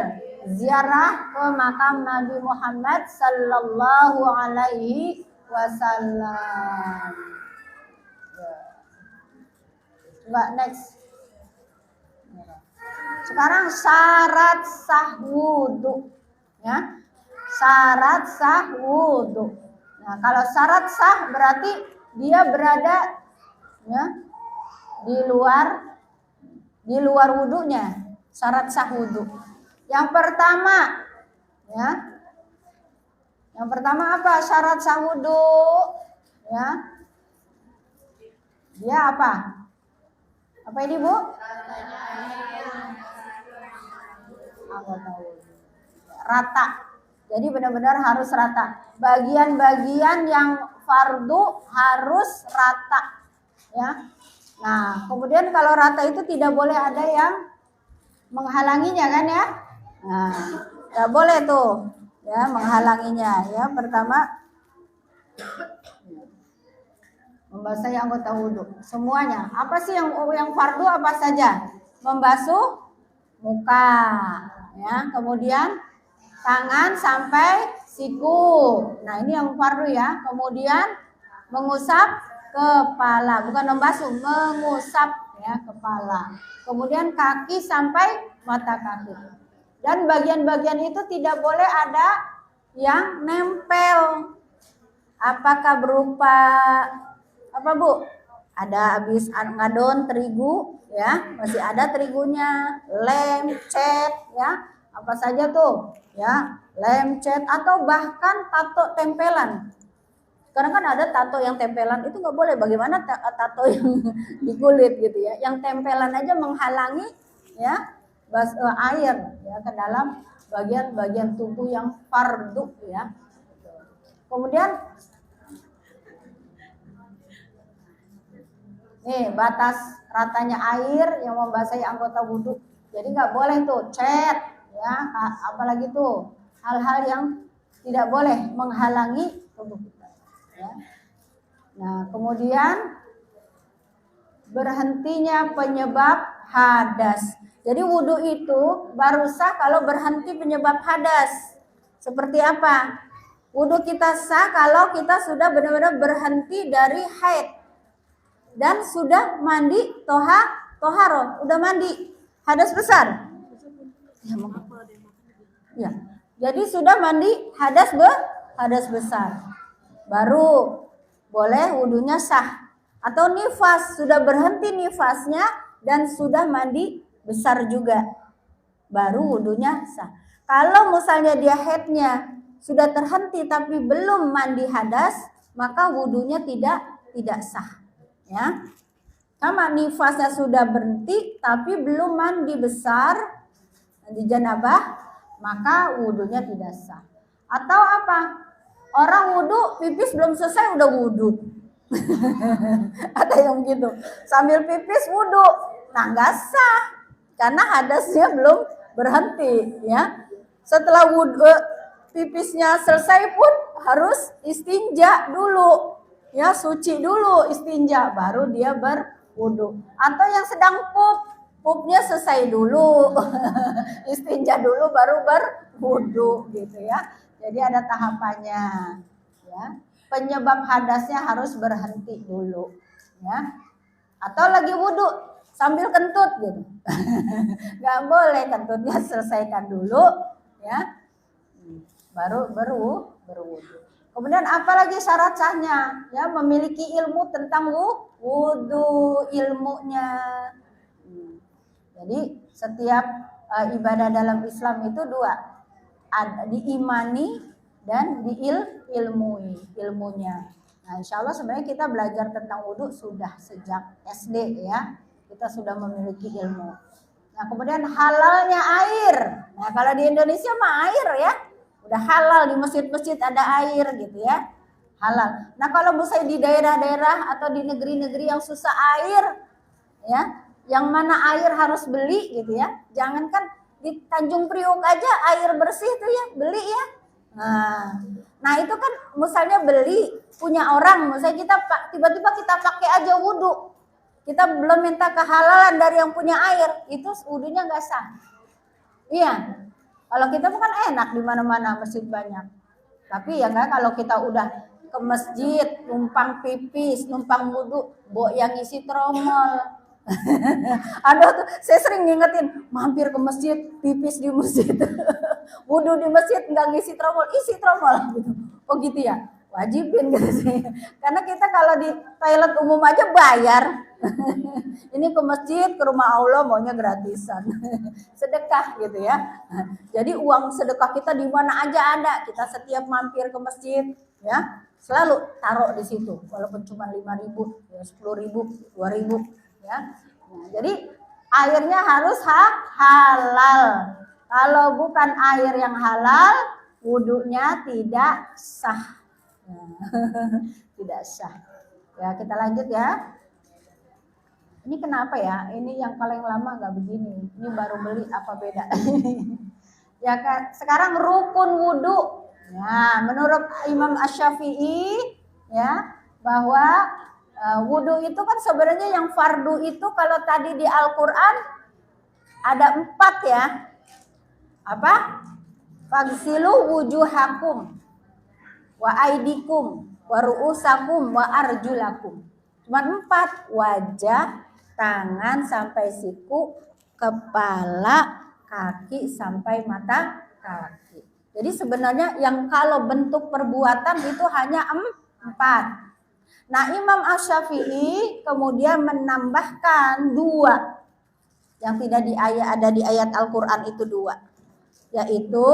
ziarah ke makam Nabi Muhammad sallallahu alaihi wasallam. Coba next. Sekarang syarat sah wudu, ya. Syarat sah wudu. Nah, kalau syarat sah berarti dia berada, ya, di luar wudunya. Syarat sah wudu. Yang pertama, ya. Yang pertama apa syarat sah wudu? Ya. Dia apa? Apa ini Bu? Rata. Jadi benar-benar harus rata. Bagian-bagian yang fardu harus rata, ya. Nah, kemudian kalau rata itu tidak boleh ada yang menghalanginya kan, ya. Nah, nggak boleh tuh ya menghalanginya. Ya, pertama membasahi anggota wudhu semuanya. Apa sih yang fardu apa saja? Membasuh muka, ya. Kemudian tangan sampai siku. Nah, ini yang fardu ya. Kemudian mengusap kepala, bukan membasuh, mengusap ya kepala. Kemudian kaki sampai mata kaki. Dan bagian-bagian itu tidak boleh ada yang nempel. Apakah berupa apa Bu? Ada habis ngadon terigu ya, masih ada terigunya, lem, cat ya, apa saja tuh ya, lem, cat atau bahkan tato tempelan. Sekarang kan ada tato yang tempelan, itu nggak boleh. Bagaimana tato yang di kulit gitu ya, yang tempelan aja menghalangi ya air ya ke dalam bagian-bagian tubuh yang fardu ya. Kemudian nih batas ratanya air yang membasahi anggota wudhu. Jadi nggak boleh tuh cat ya, apalagi tuh hal-hal yang tidak boleh menghalangi tubuh kita. Ya. Nah kemudian berhentinya penyebab hadas. Jadi wudhu itu baru sah kalau berhenti penyebab hadas. Seperti apa? Wudhu kita sah kalau kita sudah benar-benar berhenti dari haid dan sudah mandi toharoh, udah mandi hadas besar. Ya, jadi sudah mandi hadas besar, baru boleh wudhunya sah. Atau nifas, sudah berhenti nifasnya dan sudah mandi besar juga, baru wudhunya sah. Kalau misalnya dia haidnya sudah terhenti tapi belum mandi hadas, maka wudhunya tidak sah. Ya, sama nifasnya sudah berhenti tapi belum mandi besar di janabah, maka wudhunya tidak sah. Atau apa? Orang wudhu pipis belum selesai udah wudhu. Ada yang begitu, sambil pipis wudhu, nah nggak sah karena hadasnya belum berhenti ya. Setelah wudhu pipisnya selesai pun harus istinja dulu ya, suci dulu istinja baru dia berwudhu. Atau yang sedang pupnya selesai dulu istinja dulu baru berwudhu gitu ya. Jadi ada tahapannya ya. Penyebab hadasnya harus berhenti dulu ya. Atau lagi wudhu sambil kentut gitu nggak boleh, kentutnya selesaikan dulu ya baru berwudhu. Kemudian apalagi syarat sahnya ya, memiliki ilmu tentang wudhu, ilmunya. Jadi setiap ibadah dalam Islam itu dua, ada diimani dan ilmunya. Nah, insya Allah sebenarnya kita belajar tentang wudhu sudah sejak SD ya, kita sudah memiliki ilmu. Nah kemudian halalnya air. Nah kalau di Indonesia mah air ya, udah halal, di masjid-masjid ada air gitu ya, halal. Nah kalau misalnya di daerah-daerah atau di negeri-negeri yang susah air ya, yang mana air harus beli gitu ya, jangankan di Tanjung Priok aja air bersih tuh ya beli ya. Nah itu kan misalnya beli punya orang, misalnya kita tiba-tiba kita pakai aja wudhu, kita belum minta kehalalan dari yang punya air, itu wudhunya nggak sah. Iya, kalau kita bukan enak di mana-mana masjid banyak, tapi ya nggak kalau kita udah ke masjid numpang pipis, numpang wudhu, bawa yang isi tromol. Aduh tuh, saya sering ngingetin mampir ke masjid, pipis di masjid, wudhu di masjid nggak ngisi tromol, isi tromol gitu. Oh gitu ya, wajibin gitu sih. Karena kita kalau di toilet umum aja bayar. Ini ke masjid, ke rumah Allah maunya gratisan. Sedekah gitu ya. Jadi uang sedekah kita di mana aja ada. Kita setiap mampir ke masjid ya, selalu taruh di situ. Walaupun cuma 5.000, 10.000, 2.000 ya. Nah, jadi airnya harus halal. Kalau bukan air yang halal, wudhunya tidak sah. Tidak sah. Ya, kita lanjut ya. Ini kenapa ya? Ini yang paling lama nggak begini. Ini baru beli apa beda? Ya kan? Sekarang rukun wudhu. Ya, menurut Imam Asy-Syafi'i ya bahwa wudhu itu kan sebenarnya yang fardu itu kalau tadi di Al-Quran ada 4 ya. Apa? Fagsilu wujuhakum wa aidikum wa ru'usakum wa arjulakum. Cuma 4, wajah, tangan sampai siku, kepala, kaki sampai mata kaki. Jadi sebenarnya yang kalau bentuk perbuatan itu hanya 4. Nah, Imam Asy-Syafi'i kemudian menambahkan 2 yang tidak ada di ayat Al-Qur'an itu 2, yaitu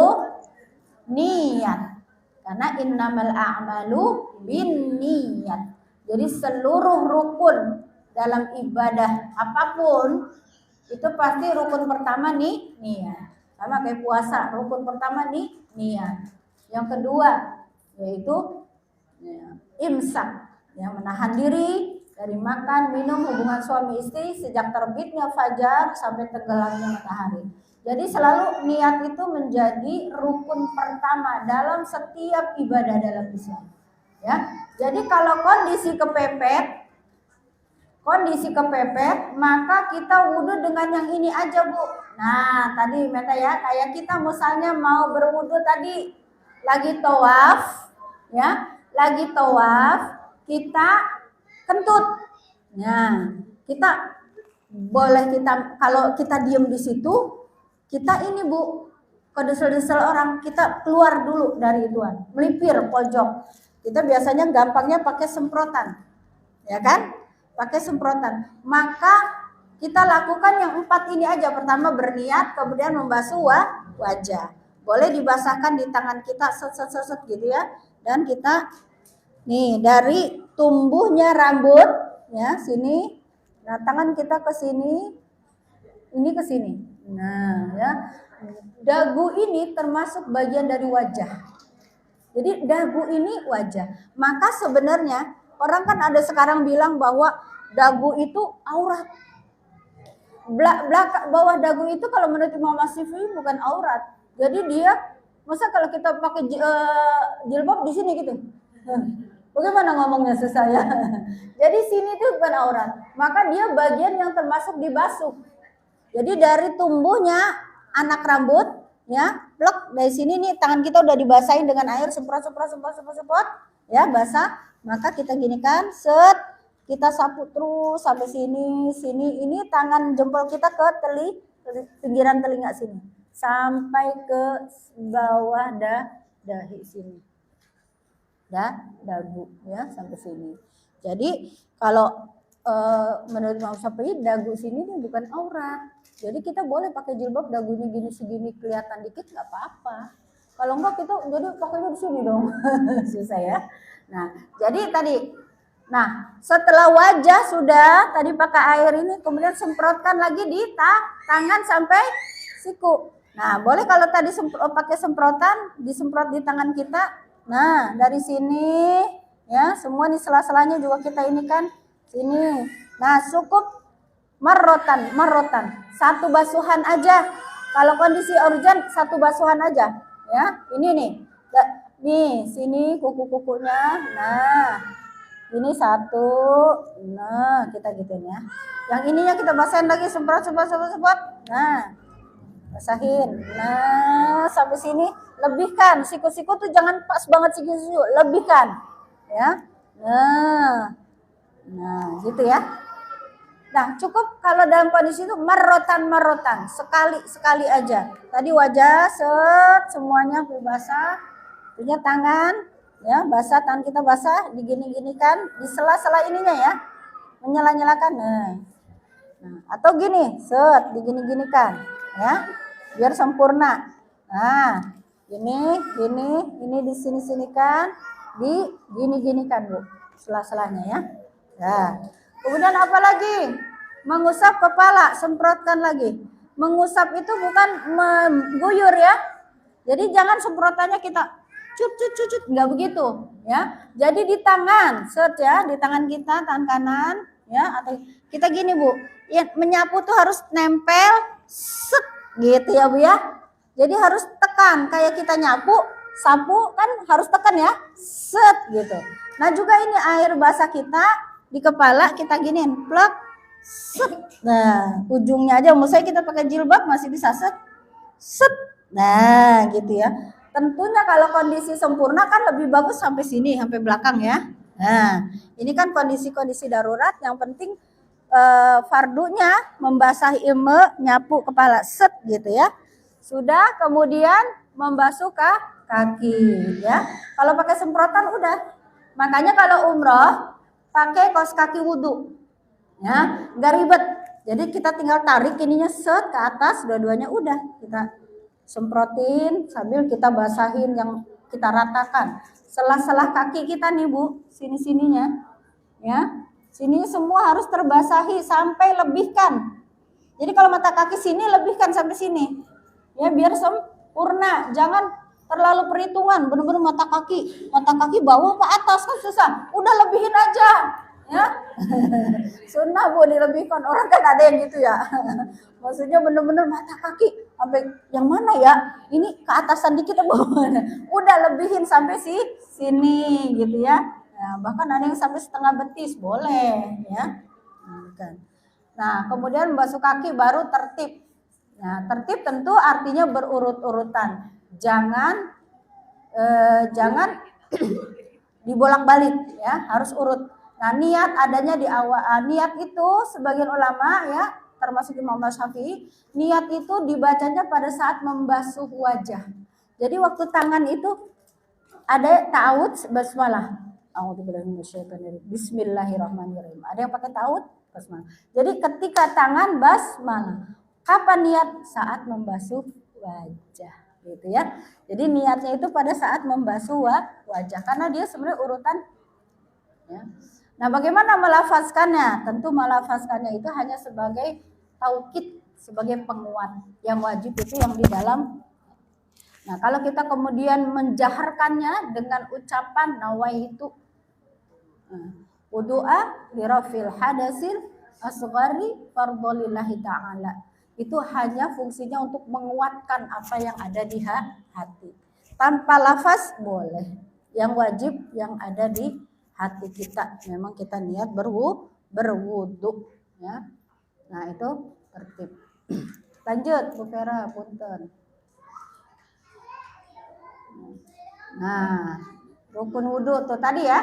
niat. Karena innamal a'malu binniyat. Jadi seluruh rukun dalam ibadah apapun itu pasti rukun pertama nih niat. Sama kayak puasa, rukun pertama nih niat. Yang kedua yaitu imsak, yang menahan diri dari makan, minum, hubungan suami istri sejak terbitnya fajar sampai tenggelamnya matahari. Jadi selalu niat itu menjadi rukun pertama dalam setiap ibadah dalam Islam. Ya, jadi kalau kondisi kepepet, maka kita wudhu dengan yang ini aja, Bu. Nah, tadi Meta ya, kayak kita misalnya mau berwudhu tadi lagi tawaf, ya, kita kentut. Nah, kita kalau kita diem di situ, kita ini, Bu, kedesel-desel orang, kita keluar dulu dari ituan, melipir pojok. Kita biasanya gampangnya pakai semprotan, ya kan? Pakai semprotan. Maka kita lakukan yang 4 ini aja. Pertama berniat, kemudian membasuh wajah. Boleh dibasahkan di tangan kita, set gitu ya. Dan kita nih dari tumbuhnya rambut, ya sini. Nah, tangan kita ke sini, ini ke sini. Nah, ya. Dagu ini termasuk bagian dari wajah. Jadi dagu ini wajah. Maka sebenarnya orang kan ada sekarang bilang bahwa dagu itu aurat. Bawah dagu itu kalau menurut Imam Asy-Syafi'i bukan aurat. Jadi dia, masa kalau kita pakai jilbab di sini gitu. Bagaimana ngomongnya susah ya. Jadi sini itu bukan aurat. Maka dia bagian yang termasuk dibasuh. Jadi dari tumbuhnya anak rambut, ya, blok dari sini nih tangan kita udah dibasahin dengan air semprot, ya basah. Maka kita ginikan, kita sapu terus sampai sini. Ini tangan jempol kita ke pinggiran telinga sini, sampai ke bawah dahi sini, dagu, ya sampai sini. Jadi kalau menurut Imam Syafi'i dagu sini nih bukan aurat. Jadi kita boleh pakai jilbab dagunya gini segini kelihatan dikit nggak apa-apa. Kalau enggak kita jadi pakainya di sini dong. Susah ya. Nah, jadi tadi setelah wajah sudah tadi pakai air ini, kemudian semprotkan lagi di tangan sampai siku. Nah, boleh kalau tadi pakai semprotan, disemprot di tangan kita. Nah, dari sini ya, semua nih sela-selanya juga kita ini kan sini. Nah, cukup merotan. Satu basuhan aja. Kalau kondisi urgent, satu basuhan aja. Ya, ini nih. Nih, sini kuku-kukunya. Nah, ini satu. Nah, kita gituin ya. Yang ininya kita basahin lagi, semprot. Nah, basahin. Nah, sampai sini lebihkan. Siku-siku tuh jangan pas banget siku-siku, lebihkan. Ya. Nah, gitu ya. Nah, cukup kalau dalam kondisi itu merotan, sekali aja. Tadi wajah semuanya basah, punya tangan, ya basah, tangan kita basah, digini-ginikan, di sela-sela ininya ya, menyala-nyalakan. Nah, atau gini, digini-ginikan, ya, biar sempurna. Nah, ini di sini-sinikan, digini-ginikan, Bu, sela-selanya ya. Nah, kemudian apa lagi? Mengusap kepala, semprotkan lagi. Mengusap itu bukan mengguyur ya. Jadi jangan semprotannya kita cut, enggak begitu ya. Jadi di tangan, ya, di tangan kita, tangan kanan ya, atau kita gini, Bu. Ya, menyapu tuh harus nempel gitu ya, Bu ya. Jadi harus tekan, kayak kita nyapu, sapu kan harus tekan ya, set gitu. Nah juga ini air basah kita di kepala kita giniin, plak, set. Nah ujungnya aja, misalnya kita pakai jilbab masih bisa set, set. Nah gitu ya. Tentunya kalau kondisi sempurna kan lebih bagus sampai sini, sampai belakang ya. Nah ini kan kondisi-kondisi darurat, yang penting fardunya membasahi nyapu kepala, set gitu ya. Sudah, kemudian membasuh kaki ya. Kalau pakai semprotan udah. Makanya kalau umroh pakai kaos kaki wudhu ya, nggak ribet. Jadi kita tinggal tarik ininya set ke atas, dua-duanya udah kita semprotin sambil kita basahin yang kita ratakan. Selah-selah kaki kita nih Bu, sini-sininya ya. Sini semua harus terbasahi sampai lebihkan. Jadi kalau mata kaki sini lebihkan sampai sini. Ya biar sempurna, jangan terlalu perhitungan, bener-bener mata kaki bawah ke atas kan susah, udah lebihin aja ya. Sunnah Bu dilebihkan, orang kan ada yang gitu ya. Maksudnya bener-bener mata kaki sampai yang mana ya, ini ke atasan dikit bawah, udah lebihin sampai sini gitu ya. Nah, bahkan ada yang sampai setengah betis boleh ya. Nah kemudian membasuh kaki baru tertib. Nah, tertib tentu artinya berurut-urutan. Jangan dibolak-balik ya, harus urut. Nah, niat adanya di awal. Niat itu sebagian ulama ya, termasuk Imam Syafi'i, niat itu dibacanya pada saat membasuh wajah. Jadi waktu tangan itu ada ta'awudz basmalah. Bismillahirrahmanirrahim. Ada yang pakai ta'awudz basmalah. Jadi ketika tangan basmalah. Kapan niat? Saat membasuh wajah gitu ya. Jadi niatnya itu pada saat membasuh wajah karena dia sebenarnya urutan ya. Nah, bagaimana melafazkannya? Tentu melafazkannya itu hanya sebagai taukid, sebagai penguat. Yang wajib itu yang di dalam. Nah, kalau kita kemudian menjaharkannya dengan ucapan nawaitu wudu'a lirafil hadasil asghari fardholillahi ta'ala. Itu hanya fungsinya untuk menguatkan apa yang ada di hati. Tanpa lafaz boleh. Yang wajib yang ada di hati kita. Memang kita niat berwudu ya. Nah, itu tertib. Lanjut Bu Vera, punten. Nah, rukun wudu tuh tadi ya.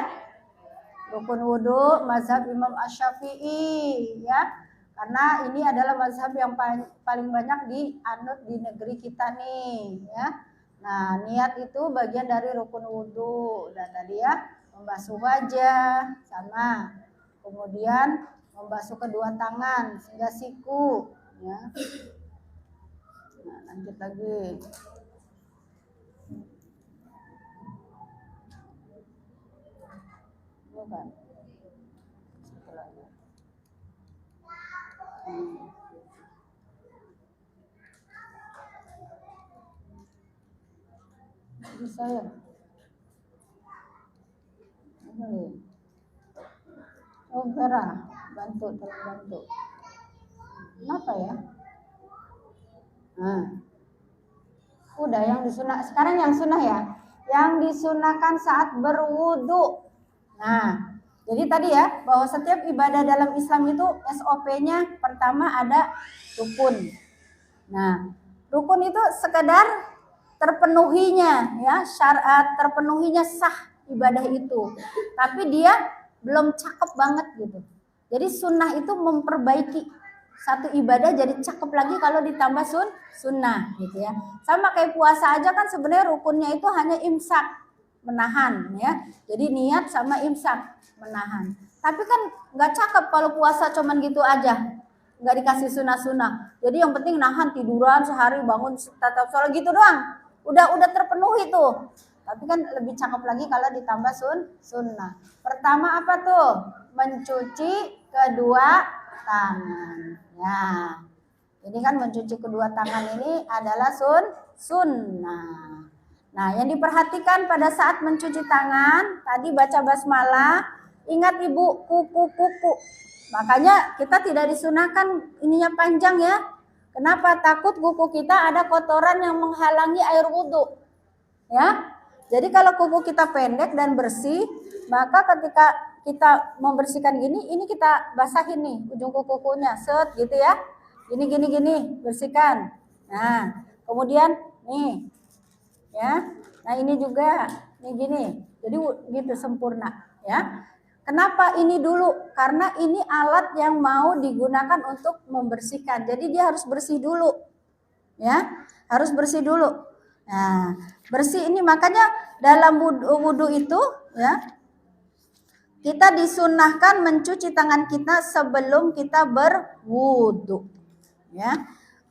Rukun wudu mazhab Imam Asy-Syafi'i ya. Karena ini adalah mazhab yang paling banyak dianut di negeri kita nih ya. Nah, niat itu bagian dari rukun wudhu. Dan tadi ya, membasuh wajah sama. Kemudian membasuh kedua tangan hingga siku ya. Nah, lanjut lagi. Bukan. Bisa ya? Oh Vera, tolong bantu. Kenapa ya? Nah, udah yang disunah. Sekarang yang sunnah ya, yang disunahkan saat berwudu. Nah, jadi tadi ya, bahwa setiap ibadah dalam Islam itu SOP-nya pertama ada rukun. Nah, rukun itu sekedar terpenuhinya ya, syarat terpenuhinya sah ibadah itu. Tapi dia belum cakep banget gitu. Jadi sunnah itu memperbaiki satu ibadah jadi cakep lagi kalau ditambah sunnah gitu ya. Sama kayak puasa aja kan sebenarnya rukunnya itu hanya imsak, menahan ya. Jadi niat sama imsak, menahan. Tapi kan nggak cakep kalau puasa cuman gitu aja, nggak dikasih sunnah-sunnah. Jadi yang penting nahan, tiduran sehari, bangun tatap sholat gitu doang. Udah terpenuhi tuh. Tapi kan lebih cakep lagi kalau ditambah sunnah. Pertama apa tuh? Mencuci kedua tangan. Ya. Ini kan mencuci kedua tangan ini adalah sunnah. Nah, yang diperhatikan pada saat mencuci tangan, tadi baca basmalah, ingat Ibu, kuku-kuku. Makanya kita tidak disunahkan ininya panjang ya. Kenapa? Takut kuku kita ada kotoran yang menghalangi air wudhu. Ya, jadi kalau kuku kita pendek dan bersih, maka ketika kita membersihkan gini, ini kita basahin nih ujung kukunya, set gitu ya. Gini, bersihkan. Nah, kemudian nih, ya. Nah ini juga, nih gini. Jadi gitu sempurna, ya. Kenapa ini dulu? Karena ini alat yang mau digunakan untuk membersihkan. Jadi dia harus bersih dulu, ya. Harus bersih dulu. Nah, bersih ini makanya dalam wudhu itu, ya, kita disunahkan mencuci tangan kita sebelum kita berwudhu. Ya,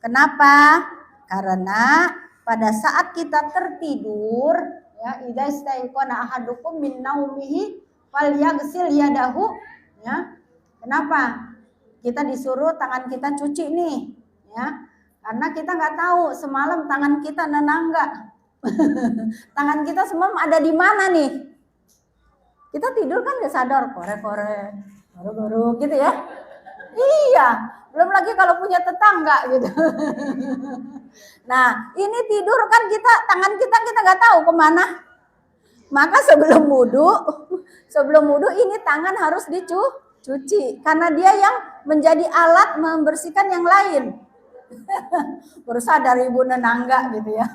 kenapa? Karena pada saat kita tertidur, ya, idza istaiqana ahadukum min naumihi falyaghsil yadahu, ya. Kenapa? Kita disuruh tangan kita cuci nih, ya. Karena kita nggak tahu semalam tangan kita nenang nggak. Tangan kita semalam ada di mana nih? Kita tidur kan nggak sadar, kore-kore, baru-baru gitu ya. Iya, belum lagi kalau punya tetangga gitu. Nah, ini tidur kan kita, tangan kita nggak tahu kemana. Maka sebelum wudhu ini tangan harus dicuci karena dia yang menjadi alat membersihkan yang lain. Baru sadar ibu nenangga gitu ya.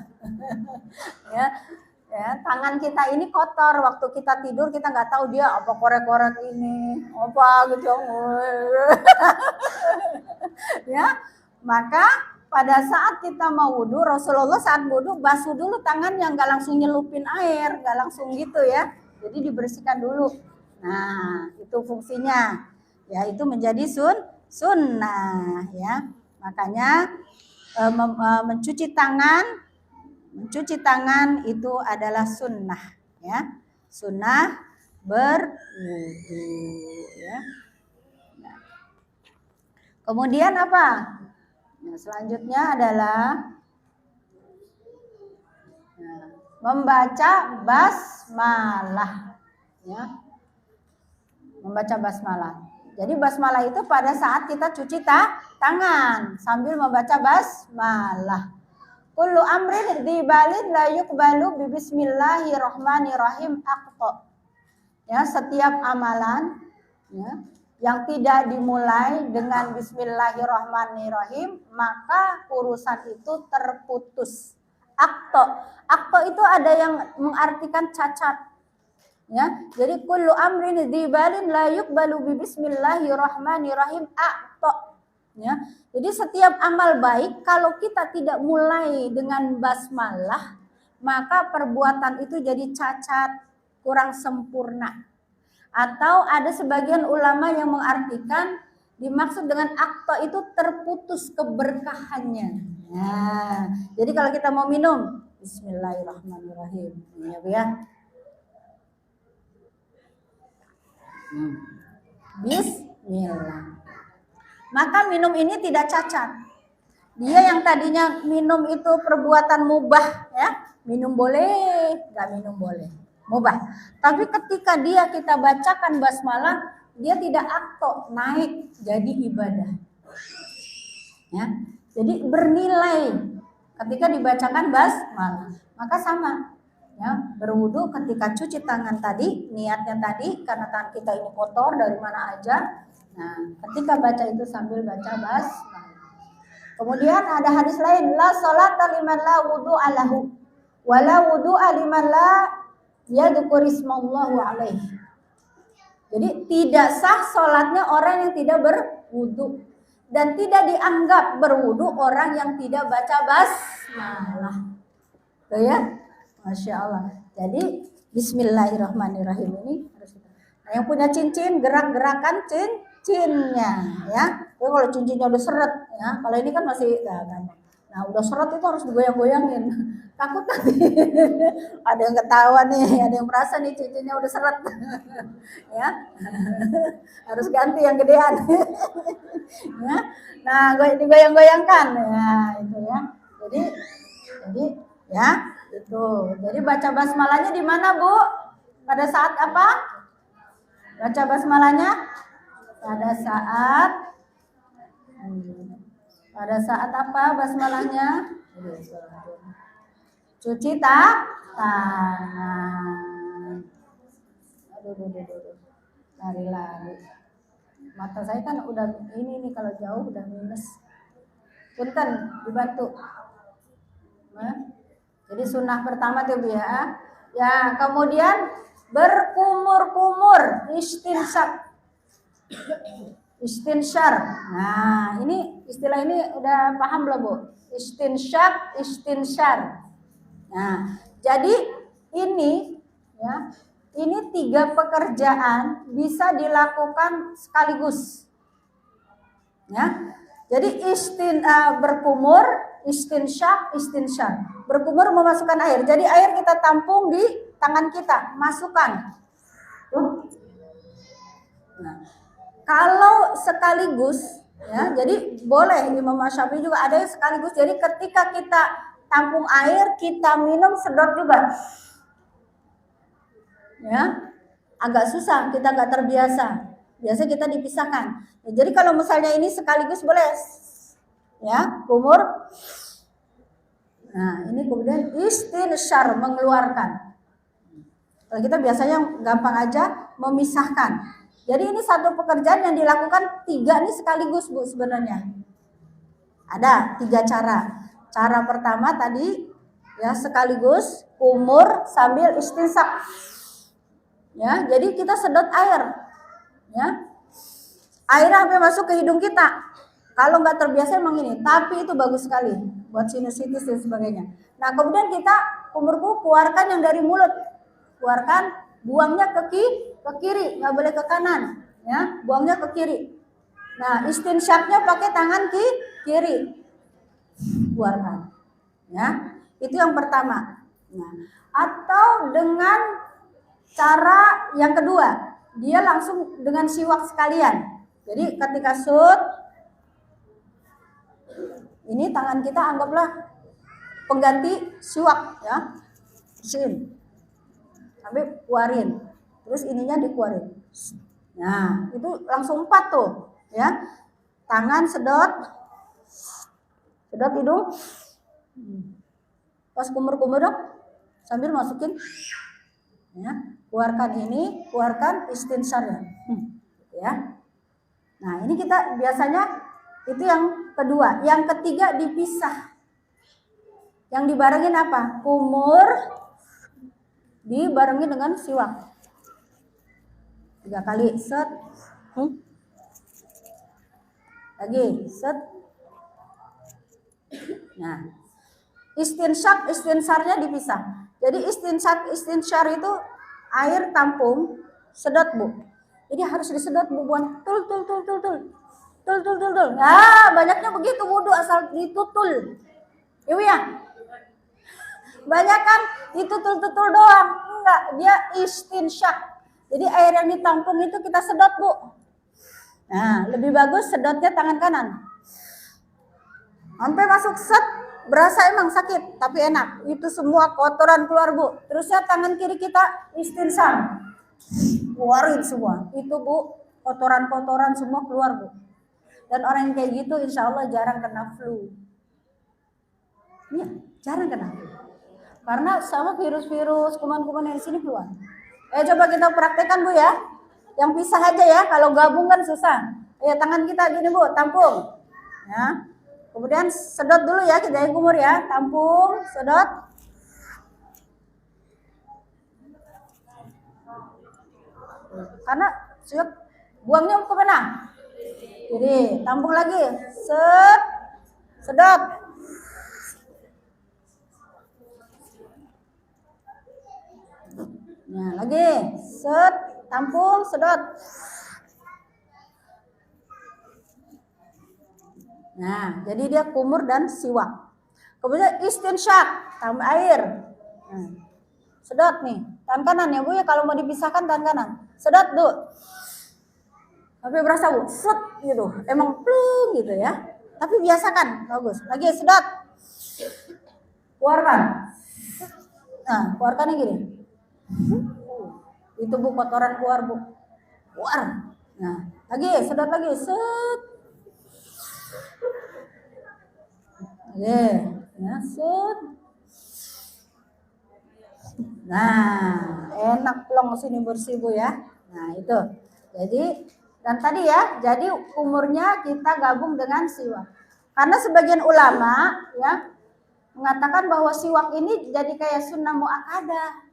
Ya, tangan kita ini kotor waktu kita tidur, kita nggak tahu dia apa korek-korek ini, apa gitu. Ya, maka pada saat kita mau wudhu, Rasulullah saat wudhu basuh dulu tangan yang nggak langsung nyelupin air, nggak langsung gitu ya. Jadi dibersihkan dulu. Nah, itu fungsinya. Ya, itu menjadi sunnah ya. Makanya mencuci tangan itu adalah sunnah ya, sunnah berwudu ya. Nah, kemudian apa? Nah, selanjutnya adalah membaca basmalah ya. Membaca basmalah. Jadi basmalah itu pada saat kita cuci tangan sambil membaca basmalah. Kullu amrin dibalin la yuqbalu bismillahirrahmanirrahim aqta. Ya, setiap amalan ya, yang tidak dimulai dengan bismillahirrahmanirrahim, maka urusan itu terputus. Aqta itu ada yang mengartikan cacat. Ya, jadi kullu amrin dibalin la yuqbalu bismillahirrahmanirrahim aqta. Ya, jadi setiap amal baik kalau kita tidak mulai dengan basmalah, maka perbuatan itu jadi cacat, kurang sempurna. Atau ada sebagian ulama yang mengartikan dimaksud dengan akta itu terputus keberkahannya. Nah, jadi kalau kita mau minum, bismillahirrahmanirrahim. Ya, Bu ya. Bismillah. Maka minum ini tidak cacat. Dia yang tadinya minum itu perbuatan mubah ya, minum boleh, nggak minum boleh, mubah. Tapi ketika kita bacakan basmalah, dia tidak akto, naik jadi ibadah. Ya, jadi bernilai ketika dibacakan basmalah. Maka sama, ya, berwudu ketika cuci tangan tadi, niatnya tadi karena tangan kita ini kotor dari mana aja. Nah, ketika baca itu sambil baca basmalah. Kemudian ada hadis lain, la sholata liman la wudu'a lahu wa la wudu'a liman la yadhkur ismallahu alaihi. Jadi tidak sah sholatnya orang yang tidak berwudu dan tidak dianggap berwudu orang yang tidak baca basmalah. Tuh ya, Masya Allah. Jadi bismillahirrahmanirrahim ini harus kita. Nah, yang punya cincin gerak-gerakan cincinnya ya. Jadi kalau cincinnya udah seret ya, kalau ini kan masih gampang. Nah, udah seret itu harus digoyang-goyangin. Takut nanti ada yang ketawa nih, ada yang merasa nih cincinnya udah seret. Ya. Harus ganti yang gedean. Ya. Nah, digoyang-goyangkan. Ya, itu ya. Jadi ya, itu. Jadi baca basmalahnya di mana, Bu? Pada saat apa? Baca basmalahnya pada saat Pada saat apa basmalahnya? Cuci tangan. Aduh. Lari. Mata saya kan udah ini nih, kalau jauh udah minus. Punten, dibantu. Nah, jadi sunnah pertama tuh ya. Ya, kemudian berkumur-kumur, istinsyar. Nah, ini istilah ini udah paham belum, Bu? Istinsyar. Nah, jadi ini ya, ini 3 pekerjaan bisa dilakukan sekaligus. Ya. Jadi berkumur, istinsyar. Berkumur memasukkan air. Jadi air kita tampung di tangan kita, masukkan. Nah, kalau sekaligus ya, jadi boleh Imam Syafi'i juga ada yang sekaligus. Jadi ketika kita tampung air, kita minum, sedot juga. Ya. Agak susah, kita nggak terbiasa. Biasa kita dipisahkan. Ya, jadi kalau misalnya ini sekaligus boleh, ya, kumur. Nah, ini kemudian istinsyar, mengeluarkan. Kalau kita biasanya gampang aja memisahkan. Jadi ini satu pekerjaan yang dilakukan 3 nih sekaligus, Bu, sebenarnya. Ada 3 cara. Cara pertama tadi ya sekaligus kumur sambil istinsak. Ya, jadi kita sedot air. Ya. Air sampai masuk ke hidung kita. Kalau nggak terbiasa emang ini, tapi itu bagus sekali buat sinusitis dan sebagainya. Nah, kemudian kita kumur-kumur keluarkan yang dari mulut. Keluarkan, buangnya ke kiri, nggak boleh ke kanan. Ya, buangnya ke kiri. Nah, istinsyaknya pakai tangan kiri. Keluarkan. Ya, itu yang pertama. Nah, atau dengan cara yang kedua, dia langsung dengan siwak sekalian. Jadi ketika ini tangan kita anggaplah pengganti siwak ya. Bersihin. Sampai keluarin. Terus ininya dikeluarin. Nah, itu langsung 4 tuh, ya. Tangan sedot hidung. Pas kumur-kumur dong, sambil masukin. Ya, keluarkan istinsyarnya. Ya. Nah, ini kita biasanya itu yang kedua. Yang ketiga dipisah. Yang dibarengin apa? Kumur dibarengi dengan siwak. 3 kali set. Lagi set. Nah, istinsarnya dipisah. Jadi istinsyar itu air tampung, sedot, Bu. Jadi harus disedot, Bu, bukan tul. Nah, banyaknya begitu wudu asal ditutul. Ibu ya. Banyak kan ditutul doang. Enggak, dia istinsyak. Jadi air yang ditampung itu kita sedot, Bu. Nah, lebih bagus sedotnya tangan kanan. Sampai masuk set, berasa emang sakit, tapi enak. Itu semua kotoran keluar, Bu. Terusnya tangan kiri kita istinsar. Keluarin semua. Itu, Bu, kotoran-kotoran semua keluar, Bu. Dan orang yang kayak gitu insya Allah jarang kena flu. Iya, jarang kena flu. Karena sama virus-virus, kuman-kuman yang di sini keluar. Coba kita praktekkan, Bu, ya. Yang pisah aja ya, kalau gabung kan susah. Tangan kita gini, Bu, tampung. Ya. Kemudian sedot dulu ya, kita yang kumur ya, tampung, sedot. Karena siap, buangnya ke mana? Jadi tampung lagi, sedot. Nah lagi, tampung, sedot. Nah, jadi dia kumur dan siwak. Kemudian istinsyak, tambah air. Nah, sedot nih, tangan kanan ya, Bu, ya, kalau mau dipisahkan tangan kanan. Sedot, Bu. Tapi berasa, Bu, set gitu. Emang plung gitu ya. Tapi biasakan, bagus. Lagi sedot. Keluarkan. Nah, keluarkannya gini. Itu, Bu, kotoran keluar, Bu. Keluar. Nah, lagi sedot lagi, set. Oke, ya, set. Nah, enak plong sini bersih Bu ya. Nah, itu. Jadi dan tadi ya, jadi umurnya kita gabung dengan siwak. Karena sebagian ulama ya mengatakan bahwa siwak ini jadi kayak sunnah muakkadah.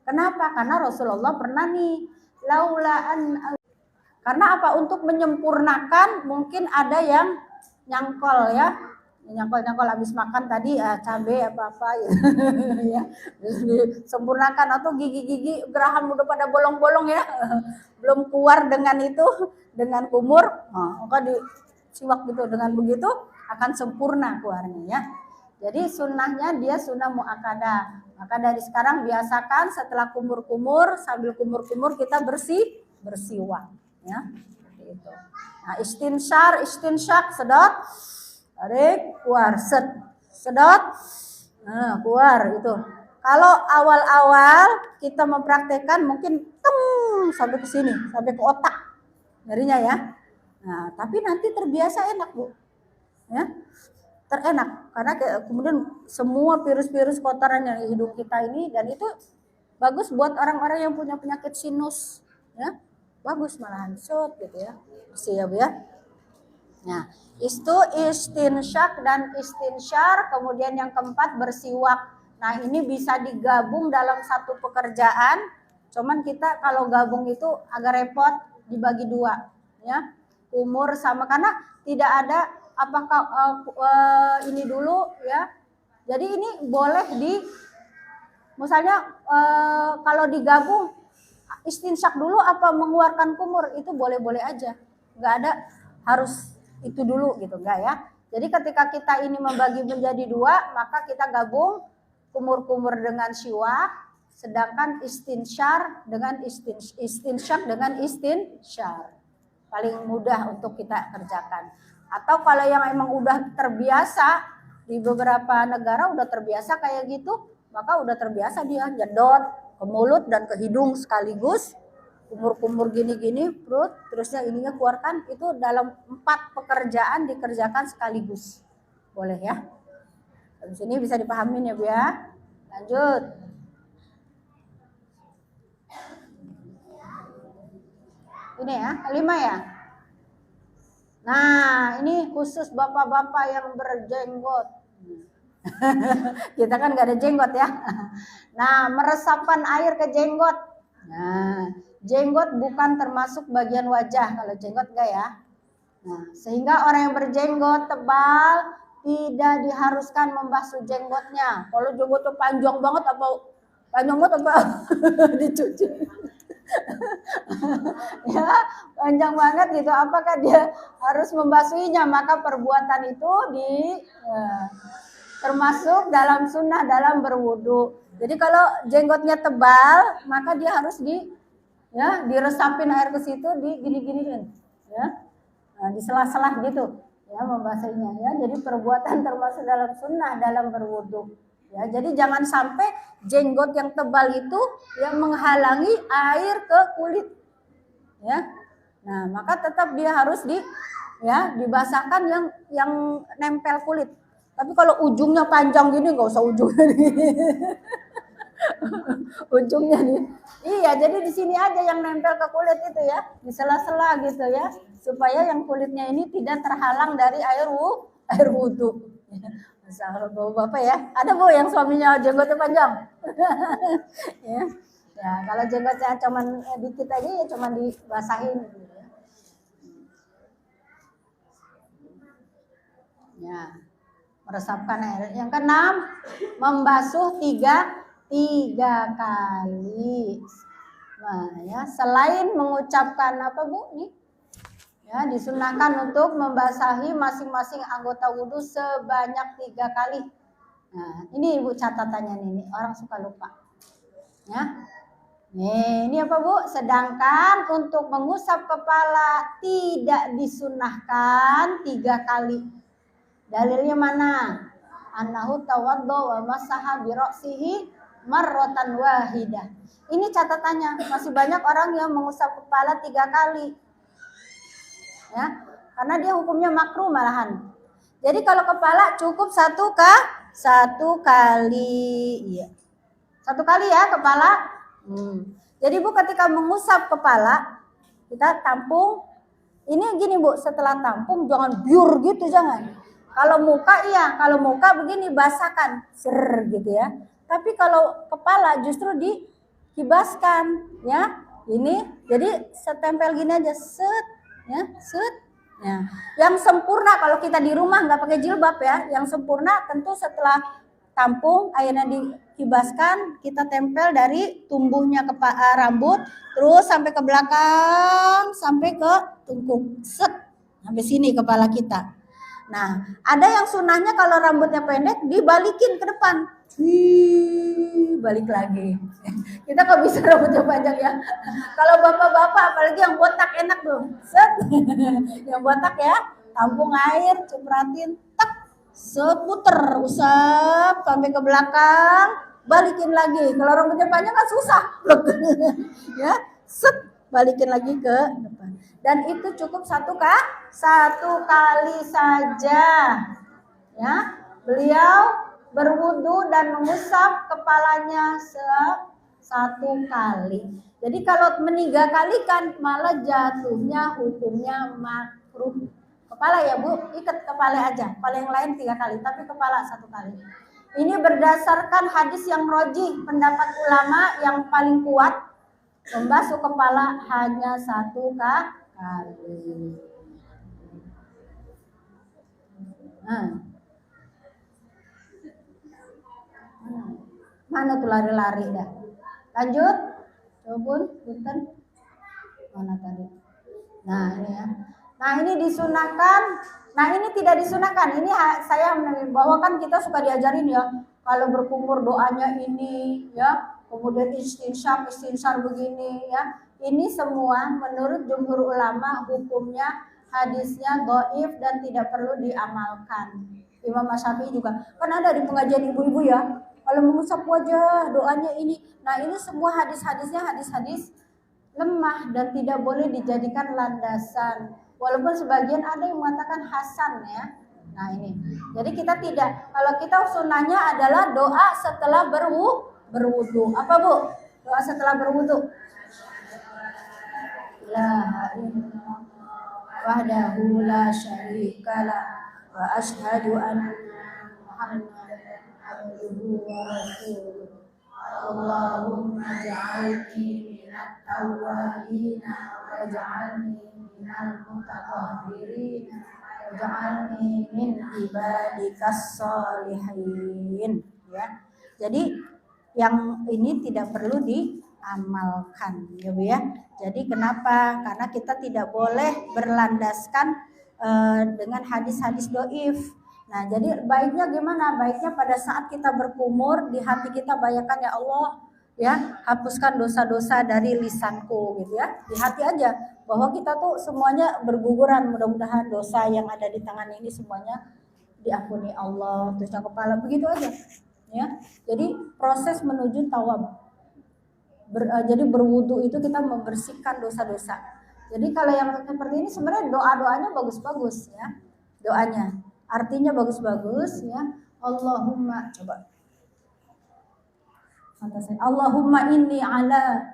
Kenapa? Karena Rasulullah pernah nih karena apa? Untuk menyempurnakan mungkin ada yang nyangkol ya, nyangkol habis makan tadi cabai apa ya, ya disempurnakan atau gigi-gigi geraham udah pada bolong-bolong ya, belum keluar dengan itu dengan kumur, maka di siwak gitu dengan begitu akan sempurna keluarnya ya. Jadi sunnahnya dia sunnah muakkadah. Maka dari sekarang biasakan setelah kumur-kumur sambil kumur-kumur kita bersiwak ya. Seperti itu. Nah, istinsyak sedot, tarik, keluar, sedot, nah, keluar itu. Kalau awal-awal kita mempraktekkan mungkin sampai ke sini, sampai ke otak nyerinya ya. Nah, tapi nanti terbiasa enak Bu. Ya. Terenak karena kemudian semua virus-virus kotoran yang di hidung kita ini, dan itu bagus buat orang-orang yang punya penyakit sinus ya, bagus malahan gitu ya, bersih ya Bu ya. Nah itu istinsyak dan istinsyar. Kemudian yang keempat bersiwak. Nah ini bisa digabung dalam satu pekerjaan, cuman kita kalau gabung itu agak repot, dibagi dua ya, umur sama, karena tidak ada apakah ini dulu ya. Jadi ini boleh misalnya kalau digabung istinsyak dulu apa mengeluarkan kumur, itu boleh-boleh aja, nggak ada harus itu dulu gitu, enggak ya. Jadi ketika kita ini membagi menjadi dua, maka kita gabung kumur-kumur dengan siwak, sedangkan istinsyar dengan istinsyak dengan istinsyar. Paling mudah untuk kita kerjakan. Atau kalau yang emang udah terbiasa, di beberapa negara udah terbiasa kayak gitu, maka udah terbiasa dia jedot ke mulut dan ke hidung sekaligus, kumur-kumur gini-gini perut, terusnya ininya keluarkan, itu dalam 4 pekerjaan dikerjakan sekaligus. Boleh ya. Habis ini bisa dipahamin ya Bu ya. Lanjut. Ini ya, 5 ya. Nah, ini khusus bapak-bapak yang berjenggot. Kita kan gak ada jenggot ya. Nah, meresapkan air ke jenggot. Nah, jenggot bukan termasuk bagian wajah. Kalau jenggot enggak ya. Nah, sehingga orang yang berjenggot tebal tidak diharuskan membasuh jenggotnya. Kalau jenggotnya panjang banget apa dicuci. Ya, panjang banget gitu, apakah dia harus membasuhinya? Maka perbuatan itu termasuk dalam sunnah dalam berwudu. Jadi kalau jenggotnya tebal, maka dia harus diresapin air ke situ, gini-giniin ya. Nah, di sela-sela gitu ya membasahinya ya. Jadi perbuatan termasuk dalam sunnah dalam berwudu. Ya, jadi jangan sampai jenggot yang tebal itu yang menghalangi air ke kulit. Ya. Nah, maka tetap dia harus dibasahkan yang nempel kulit. Tapi kalau ujungnya panjang gini enggak usah ujungnya gini. Ujungnya nih. Iya, jadi di sini aja yang nempel ke kulit itu ya, di sela-sela gitu ya, supaya yang kulitnya ini tidak terhalang dari air wudu. Masalah bapak ya, ada Bu yang suaminya jenggotnya panjang. Ya. Ya, kalau jenggotnya cuman dikit aja ya cuman dibasahin gitu ya. Ya, meresapkan air. Yang keenam, membasuh tiga kali. Nah, ya, selain mengucapkan apa Bu nih? Ya, disunahkan untuk membasahi masing-masing anggota wudhu sebanyak 3 kali. Nah, ini Ibu catatannya nih, orang suka lupa. Ya. Nih, ini apa Bu? Sedangkan untuk mengusap kepala tidak disunahkan 3 kali. Dalilnya mana? Annahu tawaddo wa masaha bi ra'sihi marratan wahidah. Ini catatannya, masih banyak orang yang mengusap kepala 3 kali. Ya, karena dia hukumnya makruh malahan. Jadi kalau kepala cukup satu kali, iya. Satu kali ya kepala. Jadi Bu ketika mengusap kepala, kita tampung. Ini gini Bu, setelah tampung jangan biur gitu, jangan. Kalau muka iya, kalau muka begini basahkan, ser gitu ya. Tapi kalau kepala justru dikibaskan, ya. Ini jadi setempel gini aja, set, ya, set. Ya. Yang sempurna kalau kita di rumah nggak pakai jilbab ya, yang sempurna tentu setelah tampung airnya dikibaskan, kita tempel dari tumbuhnya ke rambut, terus sampai ke belakang, sampai ke tungkuk, set, sampai sini kepala kita. Nah, ada yang sunahnya kalau rambutnya pendek dibalikin ke depan, balik lagi. Kita kok bisa rambutnya panjang ya. Kalau bapak-bapak apalagi yang botak enak tuh, set, yang botak ya, tampung air, cipratin, tak, seputer, usap sampai ke belakang, balikin lagi. Kalau rambutnya panjang kan susah, ya, set, balikin lagi ke depan. Dan itu cukup satu kali saja, ya. Beliau berwudu dan mengusap kepalanya satu kali. Jadi kalau 3 kali kan malah jatuhnya hukumnya makruh. Kepala ya Bu, ikat kepala aja. Kepala yang lain 3 kali, tapi kepala 1 kali. Ini berdasarkan hadis yang rojih, pendapat ulama yang paling kuat, membasuh kepala hanya 1 kali. Mana tuh lari-lari dah. Lanjut. Coba punten. Mana tadi? Nah, ini ya. Nah, ini disunahkan. Nah, ini tidak disunahkan. Ini saya bahwa kan kita suka diajarin ya. Kalau berkumur doanya ini ya. Kemudian istinsar begini ya. Ini semua menurut jumhur ulama hukumnya hadisnya dhaif dan tidak perlu diamalkan. Imam Syafi'i juga. Kan ada di pengajian ibu-ibu ya. Kalau mengusap wajah doanya ini. Nah, ini semua hadis-hadisnya hadis-hadis lemah dan tidak boleh dijadikan landasan. Walaupun sebagian ada yang mengatakan hasan ya. Nah ini. Jadi kita tidak. Kalau kita sunnahnya adalah doa setelah berwudu. Apa Bu? Doa setelah berwudu. La ilaha wahdahu la syarikalah wa asyhadu anna Muhammadan abduhu wa rasuluh. Allahumma ja'alni minat tawwabina waj'alni minal mutatahhirin waj'alni min ibadikas sholihin, ya. Jadi yang ini tidak perlu diamalkan ya Bu ya. Jadi kenapa? Karena kita tidak boleh berlandaskan dengan hadis-hadis doif. Nah, jadi baiknya gimana? Baiknya pada saat kita berkumur, di hati kita bayangkan ya Allah, ya, hapuskan dosa-dosa dari lisanku gitu ya. Di hati aja bahwa kita tuh semuanya berguguran, mudah-mudahan dosa yang ada di tangan ini semuanya diampuni Allah. Terus yang kepala begitu aja. Ya. Jadi proses menuju tawab. Jadi berwudu itu kita membersihkan dosa-dosa. Jadi kalau yang seperti ini sebenarnya doa-doanya bagus-bagus ya. Doanya artinya bagus-bagus ya. Allahumma, coba Allahumma inni ala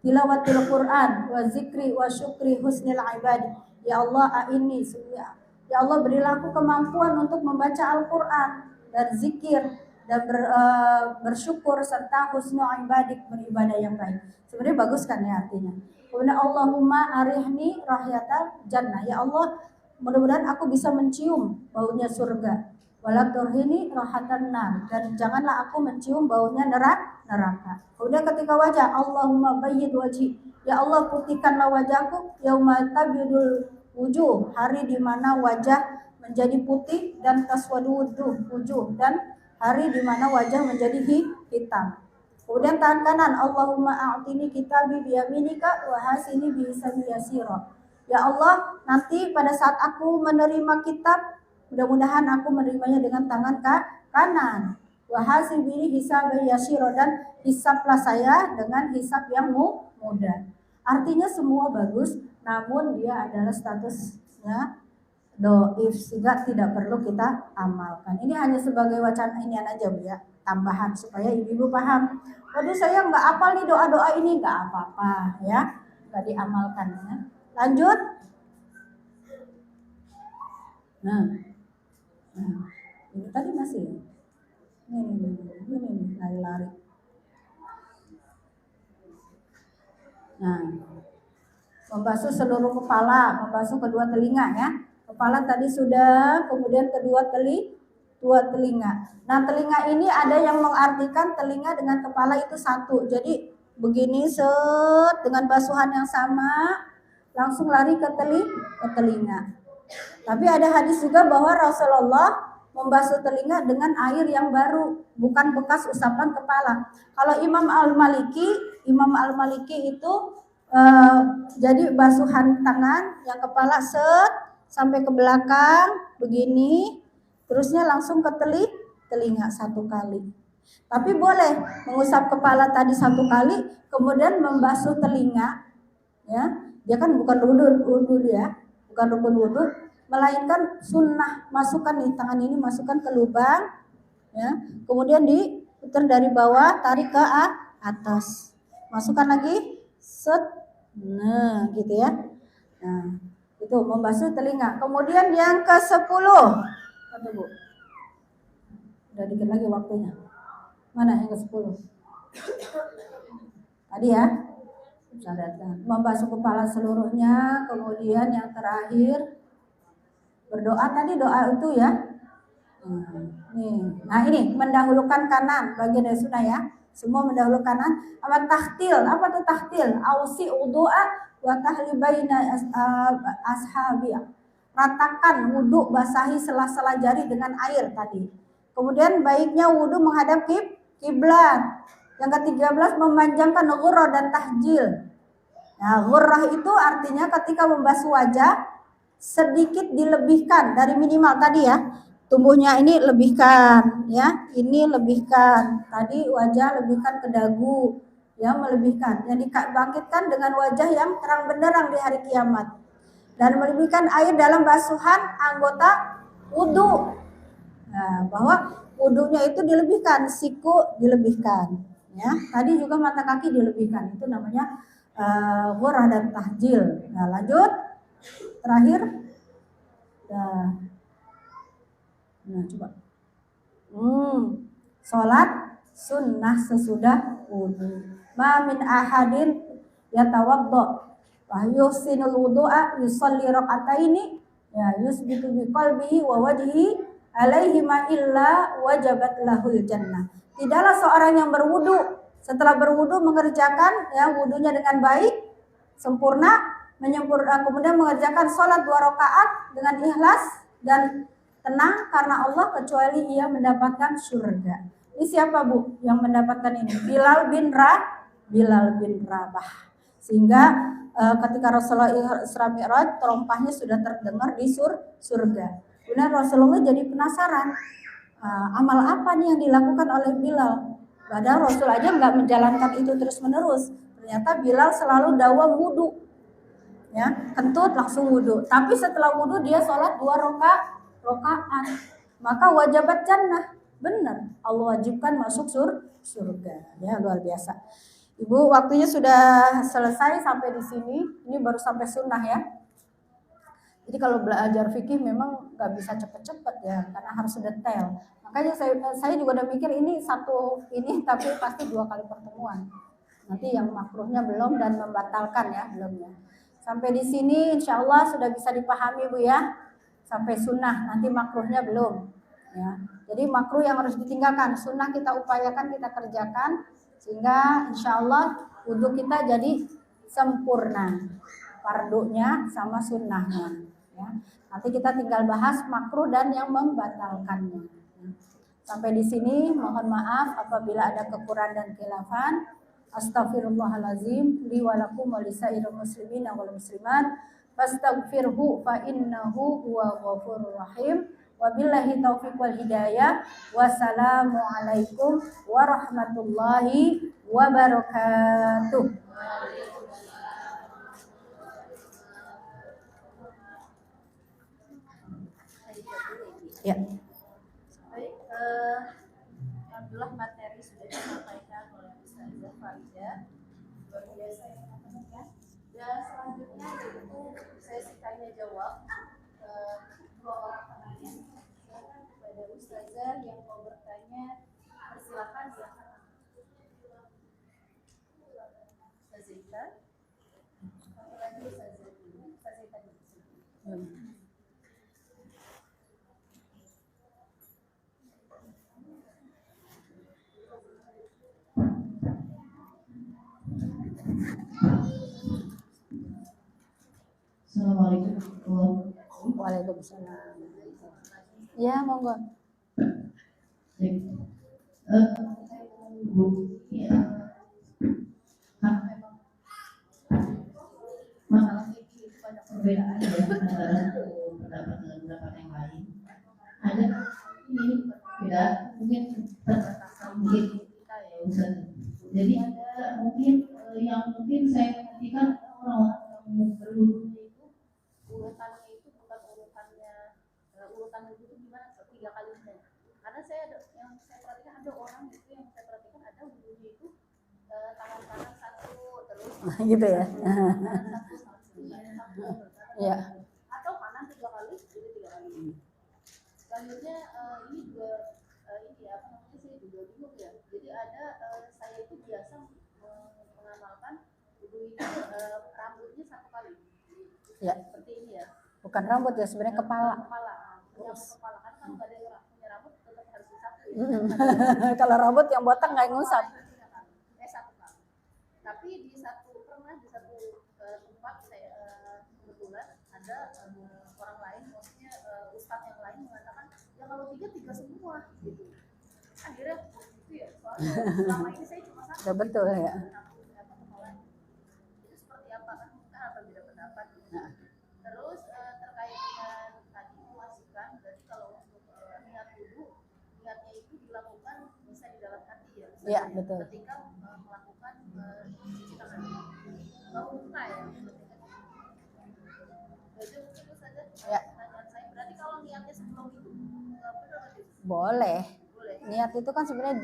tilawatil Quran wa zikri wa syukri husnil ibadi. Ya Allah, ini ya Allah, berilah aku kemampuan untuk membaca Al-Qur'an dan zikir dan bersyukur serta husnul ibadik, beribadah yang baik. Sebenarnya bagus kan ya artinya. Kemudian Allahumma arihni rahyatal jannah. Ya Allah, mudah-mudahan aku bisa mencium baunya surga. Wala turhini rahatan nar, dan janganlah aku mencium baunya neraka. Kemudian ketika wajah, Allahumma bayyid wajhi. Ya Allah, putihkanlah wajahku yauma tabyidul wujuh, hari di mana wajah menjadi putih, dan taswadu wujuh, dan hari di mana wajah menjadi hitam. Kemudian tangan kanan, Allahumma a'tini kitabi biyaminika wa hasini bihisabi yasira. Ya Allah, nanti pada saat aku menerima kitab, mudah-mudahan aku menerimanya dengan tangan kanan. Wa hasibi hisabi yasira, dan hisablah saya dengan hisab yang mudah. Artinya semua bagus, namun dia adalah statusnya doif sehingga tidak perlu kita amalkan. Ini hanya sebagai wacana ini aja Bu ya, tambahan supaya ibu-ibu paham. Waduh saya nggak hafal nih doa-doa ini, nggak apa-apa ya, nggak diamalkan ya. Lanjut. Nah, ini tadi masih ini lari-lari. Nah, membasuh seluruh kepala, membasuh kedua telinga ya. Kepala tadi sudah, kemudian kedua telinga. Nah, telinga ini ada yang mengartikan telinga dengan kepala itu satu. Jadi begini set dengan basuhan yang sama langsung lari ke telinga. Tapi ada hadis juga bahwa Rasulullah membasuh telinga dengan air yang baru, bukan bekas usapan kepala. Kalau Imam Al-Maliki itu jadi basuhan tangan yang kepala set sampai ke belakang begini, terusnya langsung ke telinga satu kali. Tapi boleh mengusap kepala tadi satu kali, kemudian membasuh telinga, ya. Dia kan bukan wudu ya, bukan rukun wudu, melainkan sunnah. Masukkan nih tangan ini, masukkan ke lubang, ya. Kemudian diputar dari bawah, tarik ke atas, masukkan lagi, set, nah gitu ya. Nah itu membasuh telinga. Kemudian yang ke-10, apa Bu? Udah dikit lagi waktunya. Mana yang ke-10? Tadi ya, membasuh kepala seluruhnya. Kemudian yang terakhir berdoa, tadi doa itu ya. Nah ini mendahulukan kanan, bagian dari sunnah ya. Semua mendahulukan kanan. Apa tahtil? Apa tuh tahtil? Ausi udu'a wa tahli baina ashabi. Ratakan wudu, basahi sela-sela jari dengan air tadi. Kemudian baiknya wudu menghadap kiblat. Yang ke-13 memanjangkan ghurrah dan tahjil. Nah, ghurrah itu artinya ketika membasuh wajah sedikit dilebihkan dari minimal tadi ya. Tumbuhnya ini lebihkan ya, ini lebihkan. Tadi wajah lebihkan ke dagu, ya melebihkan. Yang dibangkitkan dengan wajah yang terang benderang di hari kiamat. Dan melebihkan air dalam basuhan anggota wudu. Nah, bahwa wudunya itu dilebihkan, siku dilebihkan. Ya, tadi juga mata kaki dilebihkan. Itu namanya ghurrah dan tahjil. Nah, lanjut. Terakhir. Nah, coba. Salat sunnah sesudah wudu. Ma min ahadin yatawaddo wa yuhsinul wudu'a yusalli raka'ataini ya yusbitu bi qalbihi wa wajhihi alaihi ma illa wajabat lahul jannah. Tidaklah seorang yang berwudu setelah berwudu mengerjakan ya wudunya dengan baik sempurna, kemudian mengerjakan salat 2 rakaat dengan ikhlas dan tenang karena Allah, kecuali ia mendapatkan surga. Ini siapa Bu yang mendapatkan ini? Bilal bin Rabah. Sehingga ketika Rasulullah Isra Mi'raj, terompahnya sudah terdengar di surga. Kemudian Rasulullah jadi penasaran, amal apa nih yang dilakukan oleh Bilal? Padahal Rasul aja nggak menjalankan itu terus-menerus. Ternyata Bilal selalu dawam wudu, ya kentut langsung wudu. Tapi setelah wudu dia sholat 2 rakaat. Maka wajabat jannah, benar Allah wajibkan masuk surga, ya luar biasa. Ibu, waktunya sudah selesai sampai di sini. Ini baru sampai sunnah ya. Jadi kalau belajar fikih memang nggak bisa cepet-cepet ya, karena harus detail. Makanya saya juga udah mikir ini tapi pasti 2 kali pertemuan. Nanti yang makruhnya belum dan membatalkan ya belumnya. Sampai di sini insya Allah sudah bisa dipahami Bu ya. Sampai sunnah, nanti makruhnya belum ya. Jadi makruh yang harus ditinggalkan, sunnah kita upayakan, kita kerjakan, sehingga insya Allah wudhu kita jadi sempurna, fardunya sama sunnahnya ya. Nanti kita tinggal bahas makruh dan yang membatalkannya. Sampai di sini mohon maaf apabila ada kekurangan dan khilafan. Astaghfirullahalazim li wa lakum wa lisairil muslimin wal muslimat. Fastaghfirhu fa innahu huwa ghafurur rahim. Wabillahi taufiq wal hidayah. Wassalamu alaikum warahmatullahi wabarakatuh. Ya.
Baik, alhamdulillah materi sudah disampaikan oleh Ustazah Farida, luar biasa ya teman-teman. Dan selanjutnya yaitu sesi tanya jawab. Dua orang penanya, silakan kepada Ustazah yang mau bertanya, persilakan ya. Ustazah Ita, lagi Ustazah Ita dulu. Assalamualaikum warahmatullahi wabarakatuh.
Waalaikumsalam. Ya, monggo.
Baik. Bu, ya. Masalah fikih itu banyak perbedaan ya antara pendapat dengan pendapat yang lain. Ada ini beda mungkin mungkin kita ya Ustaz. Jadi ada mungkin yang mungkin saya perhatikan orang-orang yang berwudu itu urutannya itu bukan urutan wudu itu gimana 3 kalinya. Karena saya ada yang saya perhatikan ada orang itu yang saya perhatikan ada wudunya itu tangan kanan satu terus
Gitu ya. Ya.
atau kanan 3 kali jadi 3 kali. Selanjutnya ini juga ini apa namanya saya juga bingung ya. Jadi ada saya itu biasa mengamalkan wudu itu rambutnya 1 kali.
Ya.
Seperti ini ya.
Bukan rambut ya, sebenarnya kepala.
Kepala. Yang kepala kan kalau nggak ada yang punya rambut tetap harus disapu.
Kalau rambut yang botak nggak ngusap.
1 kali. Tapi di satu tempat saya kebetulan ada orang lain, maksudnya ustadz yang lain mengatakan ya kalau 3 semua gitu. Akhirnya itu ya soalnya selama ini saya cuma satu.
Ya, betul ya.
Itu seperti apa kan kita akan beda pendapat.
Nah.
Terus terkait dengan tadi memastikan berarti kalau untuk niat wudu niatnya itu dilakukan bisa di dalam hati ya.
Iya, betul.
Ketika melakukan cuci tangan. Kalau buka ya. Jadi mungkin itu saja
Ya.
pertanyaan saya. Berarti kalau niatnya sebelum itu benar berarti?
Boleh.
Boleh.
Niat itu kan sebenarnya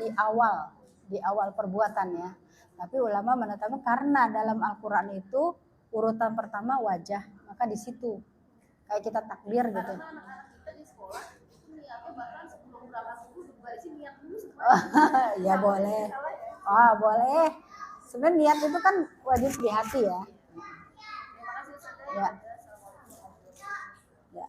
di awal perbuatan ya. Tapi ulama menetapkan karena dalam Al-Qur'an itu urutan pertama wajah, maka di situ kayak kita takbir gitu.
Karena anak-anak kita di sekolah itu niatnya bahkan sebelum berangkat subuh berarti niat dulu
Ya boleh. Oh, boleh. Sebenarnya niat itu kan wajib di hati ya.
Terima kasih Ustazah.
Ya. Ya.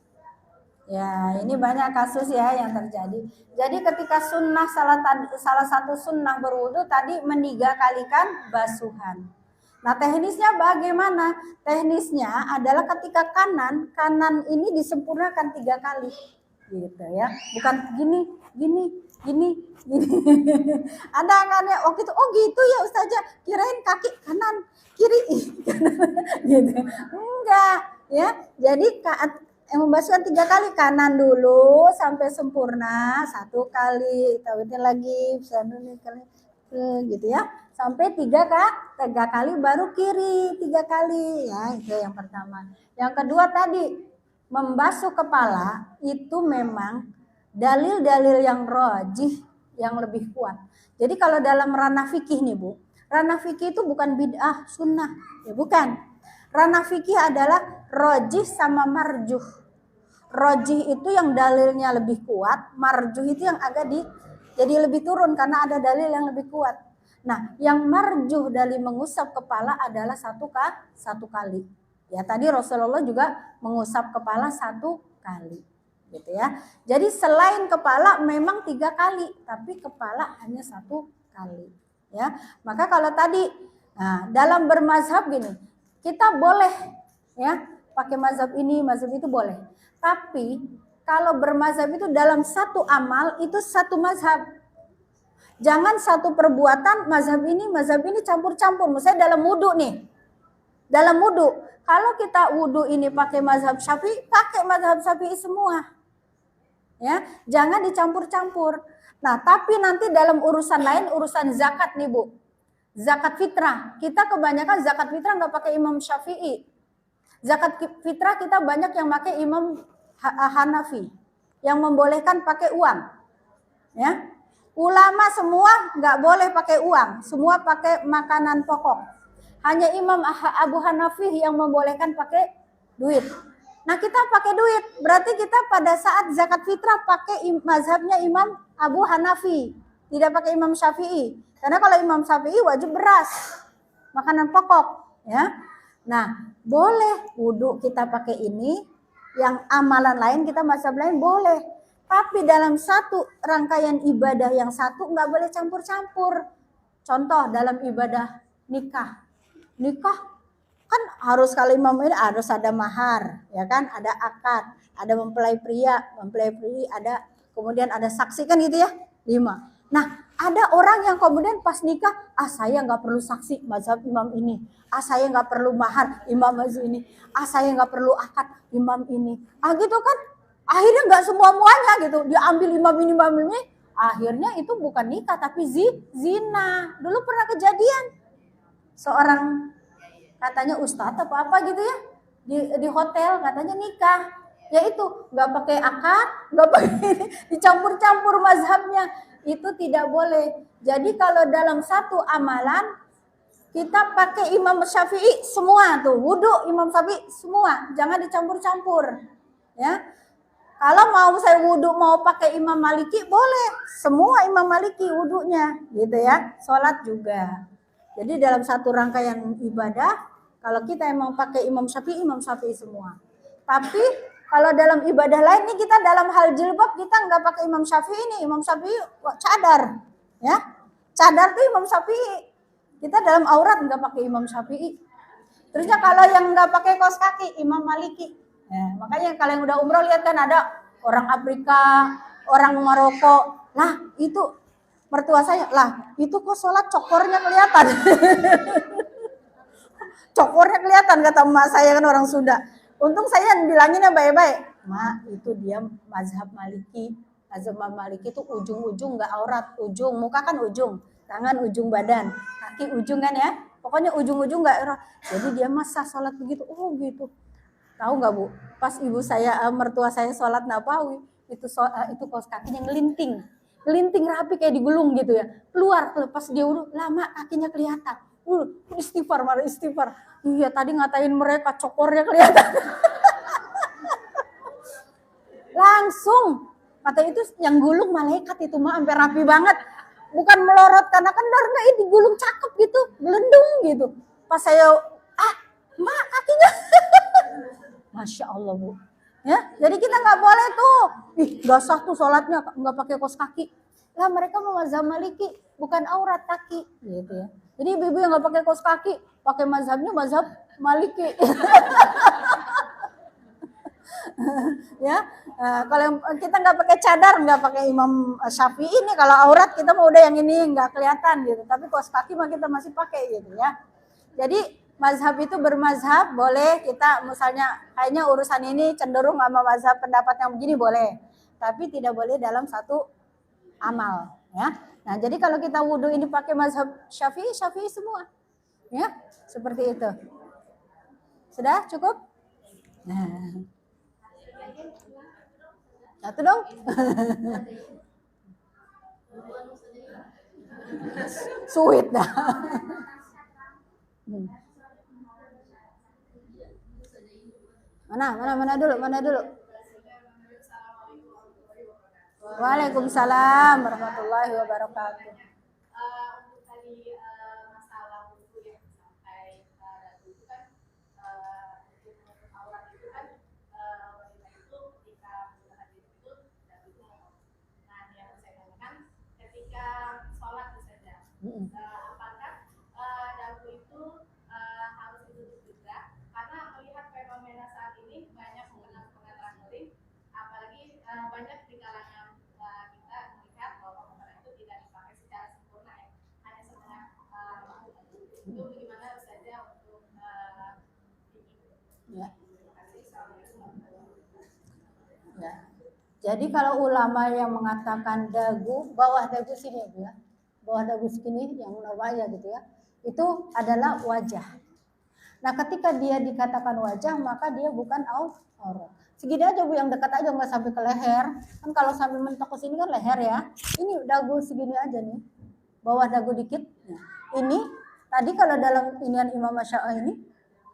Ya, ini banyak kasus ya yang terjadi. Jadi ketika sunnah salah satu sunnah berwudu tadi menigakalikan basuhan. Nah, teknisnya bagaimana? Teknisnya adalah ketika kanan ini disempurnakan 3 kali. Gitu ya. Bukan gini. Ada kan ya waktu itu, oh gitu ya Ustazah, kirain kaki kanan, kiri gitu. Enggak, ya. Jadi membasuhkan 3 kali, kanan dulu sampai sempurna 1 kali, tawitin lagi, kali gitu ya. Sampai 3 kali baru kiri 3 kali ya, itu yang pertama. Yang kedua tadi membasuh kepala itu memang dalil-dalil yang rajih yang lebih kuat. Jadi kalau dalam ranah fikih nih Bu, ranah fikih itu bukan bid'ah, sunnah, ya bukan. Ranah fikih adalah rajih sama marjuh. Rajih itu yang dalilnya lebih kuat, marjuh itu yang agak jadi lebih turun karena ada dalil yang lebih kuat. Nah, yang marjuh dari mengusap kepala adalah 1 kali. Ya, tadi Rasulullah juga mengusap kepala 1 kali. Gitu ya. Jadi selain kepala memang 3 kali, tapi kepala hanya 1 kali. Ya, maka kalau tadi dalam bermazhab gini, kita boleh ya pakai mazhab ini, mazhab itu boleh. Tapi kalau bermazhab itu dalam satu amal itu satu mazhab. Jangan satu perbuatan mazhab ini campur-campur. Misalnya dalam wudu nih. Dalam wudu, kalau kita wudu ini pakai mazhab Syafi'i, pakai mazhab Syafi'i semua. Ya, jangan dicampur-campur. Nah, tapi nanti dalam urusan lain, urusan zakat nih Bu. Zakat fitrah. Kita kebanyakan zakat fitrah nggak pakai Imam Syafi'i. Zakat fitrah kita banyak yang pakai Imam Hanafi. yang membolehkan pakai uang. Ya. Ulama semua nggak boleh pakai uang, semua pakai makanan pokok. Hanya Imam Abu Hanafi yang membolehkan pakai duit. Nah kita pakai duit, berarti kita pada saat zakat fitrah pakai mazhabnya Imam Abu Hanafi, tidak pakai Imam Syafi'i. Karena kalau Imam Syafi'i wajib beras, makanan pokok. Ya. Nah boleh wudhu kita pakai ini, yang amalan lain kita mazhab lain boleh. Tapi dalam satu rangkaian ibadah yang satu nggak boleh campur-campur. Contoh dalam ibadah nikah. Nikah kan harus kalau imam ini harus ada mahar, ya kan? Ada akad, ada mempelai pria, ada kemudian ada saksi kan gitu ya, 5. Nah ada orang yang kemudian pas nikah, saya nggak perlu saksi mazhab imam ini, saya nggak perlu mahar imam mazhab ini, saya nggak perlu akad imam ini, gitu kan? Akhirnya nggak semuanya gitu, diambil imam ini, akhirnya itu bukan nikah tapi zina. Dulu pernah kejadian, seorang katanya ustadz apa gitu ya, di hotel katanya nikah, ya itu nggak pakai akad, nggak pakai dicampur-campur mazhabnya, itu tidak boleh. Jadi kalau dalam satu amalan kita pakai Imam Syafi'i semua tuh, wudhu Imam Syafi'i semua, jangan dicampur-campur, ya. Kalau mau saya wudhu mau pakai Imam Maliki boleh, semua Imam Maliki wudhunya, gitu ya. Sholat juga. Jadi dalam satu rangkaian ibadah, kalau kita emang pakai Imam Syafi'i semua. Tapi kalau dalam ibadah lain nih kita dalam hal jilbab kita nggak pakai Imam Syafi'i nih, Imam Syafi'i cadar, ya. Cadar tuh Imam Syafi'i. Kita dalam aurat nggak pakai Imam Syafi'i. Terusnya kalau yang nggak pakai kaos kaki Imam Maliki. Ya, makanya kalau yang udah umroh lihat kan ada orang Afrika, orang Maroko. Lah itu mertua saya, lah itu kok sholat cokornya kelihatan. Cokornya kelihatan kata emak saya kan orang Sunda. Untung saya bilanginnya baik-baik. Mak itu dia mazhab Maliki. Mazhab Maliki itu ujung-ujung nggak aurat, ujung muka kan ujung, tangan ujung badan, kaki ujung kan ya. Pokoknya ujung-ujung nggak aurat. Jadi dia masa sholat begitu, oh gitu. Tahu nggak Bu? Pas ibu saya, mertua saya sholat nabawi, itu kaos kakinya ngelinting rapi kayak digulung gitu ya. Keluar pas dia wudhu, lama kakinya kelihatan. Istighfar. Iya tadi ngatain mereka cokornya kelihatan. Langsung kata itu yang gulung malaikat itu mah sampai rapi banget. Bukan melorot karena kan ini digulung cakep gitu, melendung gitu. Pas saya mak kakinya. Masya Allah Bu, ya jadi kita nggak boleh tuh, nggak sah tuh sholatnya nggak pakai kaos kaki. Lah mereka mau mazhab Maliki, bukan aurat kaki, gitu ya. Jadi ibu-ibu yang nggak pakai kaos kaki, pakai mazhabnya mazhab Maliki. Ya, kalau kita nggak pakai cadar, nggak pakai Imam Syafi'i ini, kalau aurat kita mau udah yang ini nggak kelihatan gitu. Tapi kaos kaki mah kita masih pakai gitu ya. Jadi mazhab itu bermazhab, boleh kita misalnya kayaknya urusan ini cenderung sama mazhab pendapat yang begini boleh. Tapi tidak boleh dalam satu amal. Ya. Nah jadi kalau kita wudhu ini pakai mazhab Syafi'i semua. Ya, seperti itu. Sudah cukup? Nah. Satu dong. Sweet dah. Mana dulu. Waalaikumsalam warahmatullahi wabarakatuh.
Untuk tadi masalah buku yang sampai itu kan untuk aurat itu kan wanita itu ketika menggunakan diri itu dan itu nah yang saya tanyakan ketika sholat saja apakah dagu itu harus ditutup juga karena melihat fenomena saat ini banyak mengenal traveling apalagi banyak di kalangan kita melihat bahwa pemerintah itu tidak dipakai secara sempurna ya hanya setengah itu bagaimana saja untuk
ya. Ya. Jadi kalau ulama yang mengatakan dagu, bawah dagu sini ya, bawah dagu sini yang normal ya gitu ya, itu adalah wajah. Nah ketika dia dikatakan wajah maka dia bukan aurat. segini aja Bu, yang dekat aja, nggak sampai ke leher. Kan kalau sampai mentok ke sini kan leher ya. Ini dagu segini aja nih, bawah dagu dikit. Nah, ini tadi kalau dalam inian Imam Syafi'i ini,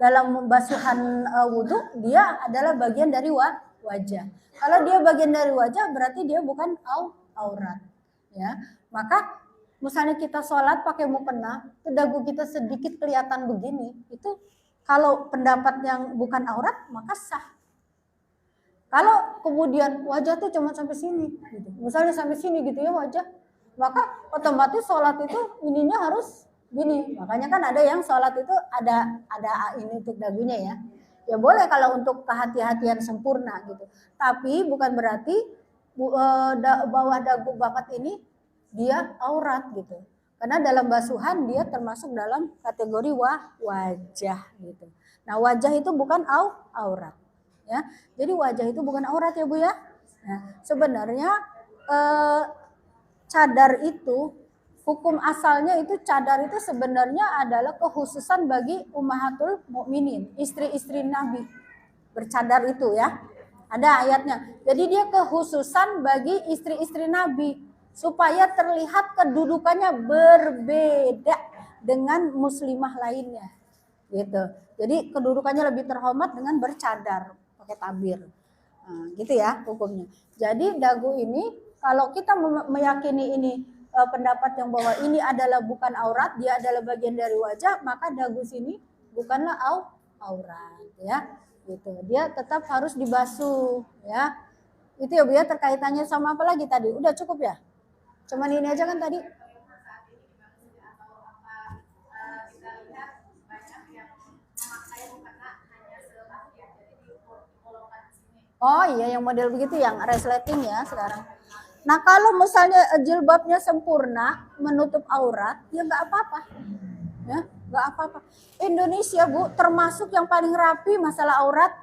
dalam basuhan wudhu dia adalah bagian dari wajah. Kalau dia bagian dari wajah berarti dia bukan aurat, ya. Maka misalnya kita sholat pakai mukena, dagu kita sedikit kelihatan begini, itu kalau pendapat yang bukan aurat maka sah. Kalau kemudian wajah tuh cuma sampai sini, gitu. Misalnya sampai sini gitu ya wajah, maka otomatis sholat itu ininya harus gini. Makanya kan ada yang sholat itu ada ini untuk dagunya ya. Ya boleh kalau untuk kehati-hatian sempurna gitu. Tapi bukan berarti bawah dagu bakat ini dia aurat gitu. Karena dalam basuhan dia termasuk dalam kategori wajah gitu. Nah wajah itu bukan aurat. Ya, jadi wajah itu bukan aurat ya Bu ya. Nah, sebenarnya cadar itu hukum asalnya itu cadar itu sebenarnya adalah kekhususan bagi ummahatul mukminin, istri-istri Nabi bercadar itu ya. Ada ayatnya. Jadi dia kekhususan bagi istri-istri Nabi supaya terlihat kedudukannya berbeda dengan muslimah lainnya. Gitu. Jadi kedudukannya lebih terhormat dengan bercadar pakai tabir, nah, gitu ya hukumnya. Jadi dagu ini kalau kita meyakini ini pendapat yang bahwa ini adalah bukan aurat, dia adalah bagian dari wajah, maka dagu sini bukanlah aurat, ya, gitu. Dia tetap harus dibasuh, ya. Itu ya Bu ya, terkaitannya sama apa lagi tadi? Udah cukup ya? Cuman ini aja kan tadi. Oh iya, yang model begitu yang resleting ya sekarang. Nah kalau misalnya jilbabnya sempurna menutup aurat, ya nggak apa-apa, ya nggak apa-apa. Indonesia Bu termasuk yang paling rapi masalah aurat.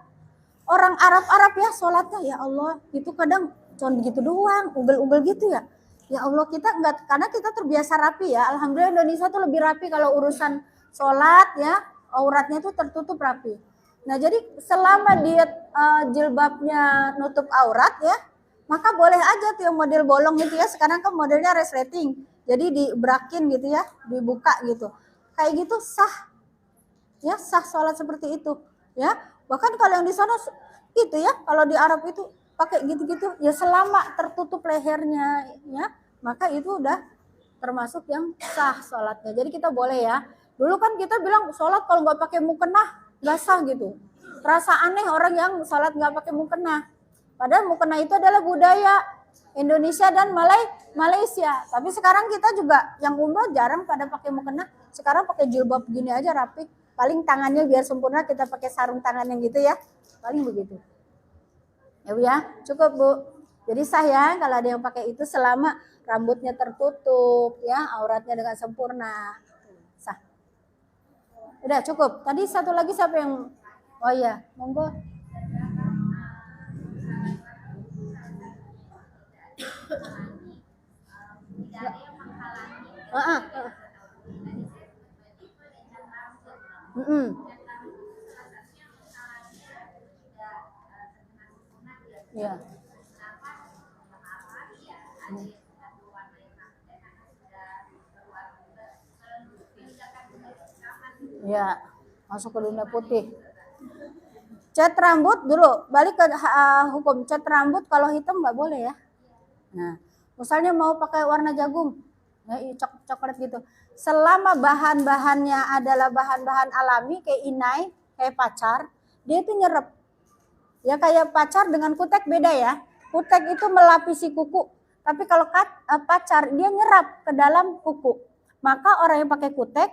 Orang Arab ya sholatnya ya Allah itu kadang cuma begitu doang, ugel-ugel gitu ya. Ya Allah kita nggak, karena kita terbiasa rapi ya. Alhamdulillah Indonesia tuh lebih rapi kalau urusan sholat ya, auratnya tuh tertutup rapi. Nah jadi selama dia jilbabnya nutup aurat ya, maka boleh aja tuh yang model bolong gitu ya. Sekarang kan modelnya resleting, jadi diberakin gitu ya, dibuka gitu. Kayak gitu sah, ya sah sholat seperti itu ya. Bahkan kalau yang di sana gitu ya, kalau di Arab itu pakai gitu-gitu ya selama tertutup lehernya ya, maka itu udah termasuk yang sah sholatnya. Jadi kita boleh ya. Dulu kan kita bilang sholat kalau nggak pakai mukena nggak sah gitu. Terasa aneh orang yang sholat nggak pakai mukena. Padahal mukena itu adalah budaya Indonesia dan Malaysia. Tapi sekarang kita juga yang umroh jarang pada pakai mukena. Sekarang pakai jilbab gini aja rapi. Paling tangannya biar sempurna kita pakai sarung tangan yang gitu ya. Paling begitu. Ya Bu ya, cukup Bu. Jadi sah ya kalau ada yang pakai itu selama rambutnya tertutup ya, auratnya dengan sempurna. Sah. Udah cukup. Tadi satu lagi siapa yang, oh iya, monggo. Ya. Ya, masuk ke dunia putih. Cat rambut dulu, balik ke hukum cat rambut kalau hitam nggak boleh ya. Nah, misalnya mau pakai warna jagung, ya, coklat gitu. Selama bahan-bahannya adalah bahan-bahan alami kayak inai, kayak pacar, dia itu nyerep. Ya kayak pacar dengan kutek beda ya. Kutek itu melapisi kuku, tapi kalau pacar dia nyerap ke dalam kuku. Maka orang yang pakai kutek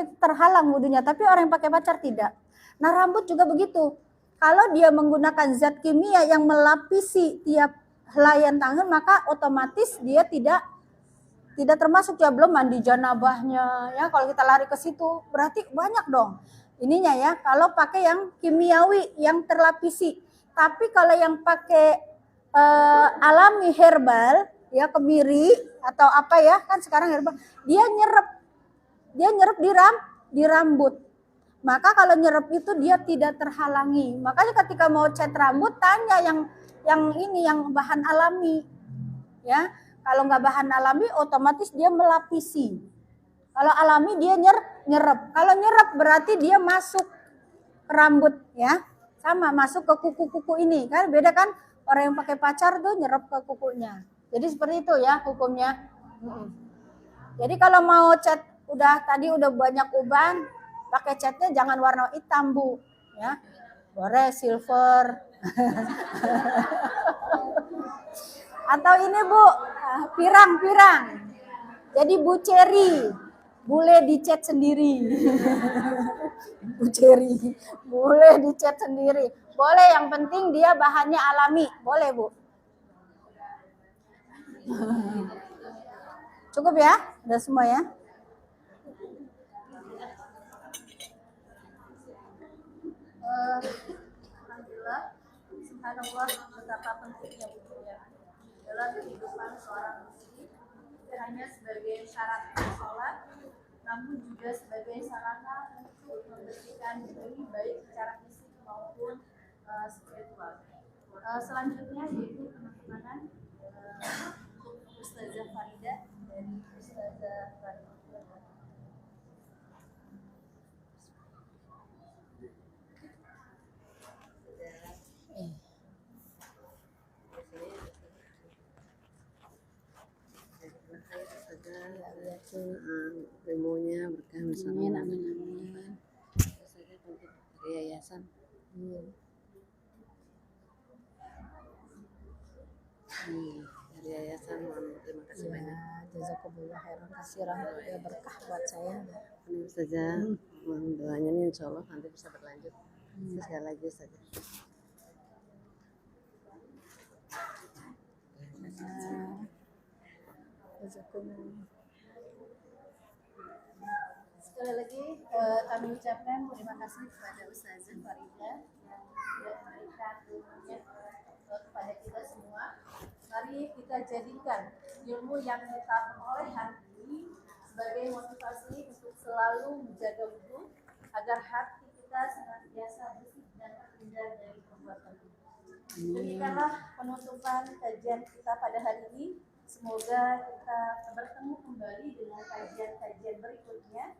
itu terhalang wudunya, tapi orang yang pakai pacar tidak. Nah rambut juga begitu. Kalau dia menggunakan zat kimia yang melapisi tiap helaian tangan, maka otomatis dia tidak termasuk ya, belum mandi janabahnya ya. Kalau kita lari ke situ berarti banyak dong ininya ya. Kalau pakai yang kimiawi yang terlapisi. Tapi kalau yang pakai alami herbal ya, kemiri atau apa ya, kan sekarang herbal, dia nyerap di rambut. maka kalau nyerap itu dia tidak terhalangi. Makanya ketika mau cat rambut tanya yang ini yang bahan alami. Ya, kalau nggak bahan alami otomatis dia melapisi. Kalau alami dia nyerap. Kalau nyerap berarti dia masuk ke rambut ya. Sama masuk ke kuku-kuku ini. Kan beda kan orang yang pakai pacar tuh nyerap ke kukunya. Jadi seperti itu ya hukumnya. Jadi kalau mau cat tadi udah banyak uban, pakai catnya jangan warna hitam, Bu, ya. Boleh silver. Atau ini, Bu, pirang-pirang. Jadi Bu Cherry, boleh dicat sendiri. Bu Cherry, boleh dicat sendiri. Boleh, yang penting dia bahannya alami. Boleh, Bu. Cukup ya? Udah semua ya?
Alhamdulillah, subhanallah, betapa pentingnya buku ya dalam kehidupan seorang muslim, tidak hanya sebagai syarat sholat, namun juga sebagai sarana untuk membersihkan diri baik secara fisik maupun spiritual. Selanjutnya yaitu penekanan Ustazah Farida dari Ustazah Farida.
ilmunya berkah bersama saja untuk yayasan. Dari yayasan terima kasih banyak.
Jazakumullah khairan katsiran, ya berkah buat saya.
Ini saja doanya nih insya Allah nanti bisa berlanjut. Sekali lagi saja.
Sekali lagi kami ucapkan terima kasih kepada Ustazah Farida yang sudah memberikan ilmunya kepada kita semua. Mari kita jadikan ilmu yang kita peroleh hari ini sebagai motivasi untuk selalu menjaga wudu agar hati kita senantiasa bersih dan terhindar dari perbuatan buruk. Demikianlah penutupan kajian kita pada hari ini. Semoga kita bertemu kembali dengan kajian-kajian berikutnya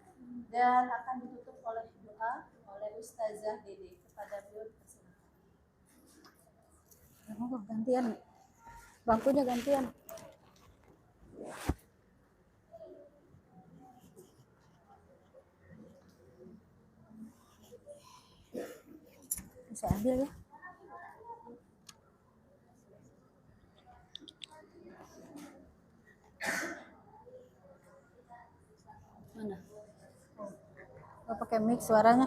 dan akan ditutup oleh doa oleh Ustazah Dede. Kepada beliau dipersilakan.
Gantian, bangkunya gantian. Saya ambil ya. Mana? Oh, pakai mic suaranya.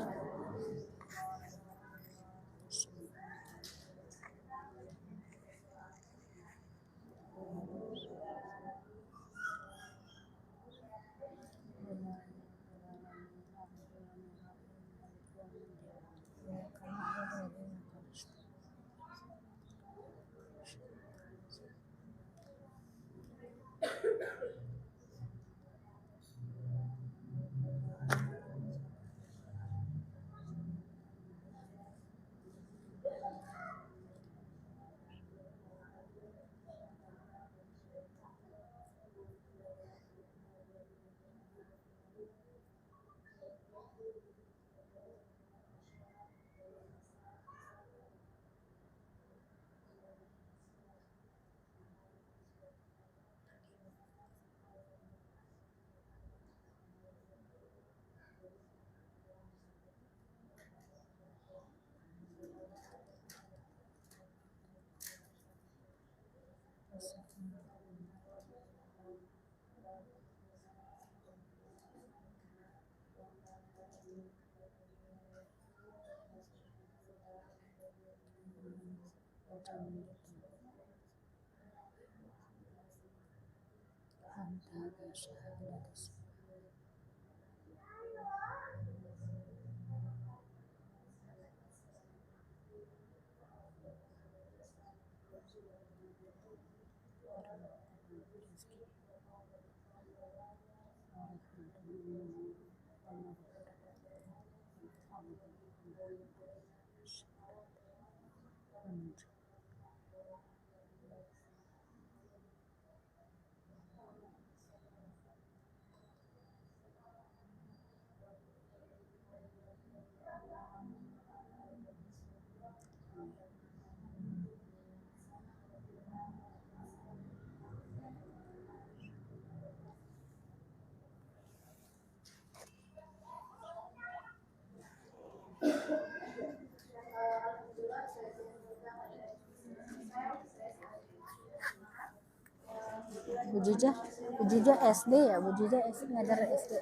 Bu Jija SD ya, Bu Jija ngajar SD.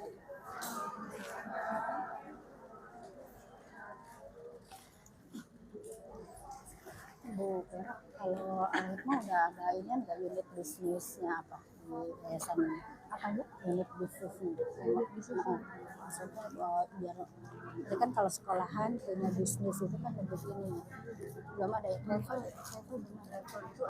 Bu Vera, kalau Alif mah udah ada ini, ada unit bisnisnya apa di yayasan ini? Apa Bu? Unit bisnisnya. Unit bisnis. Maksudnya biar jadi kan kalau sekolahan punya bisnis itu kan lebih ini. Belum ada ya, level belum ada level itu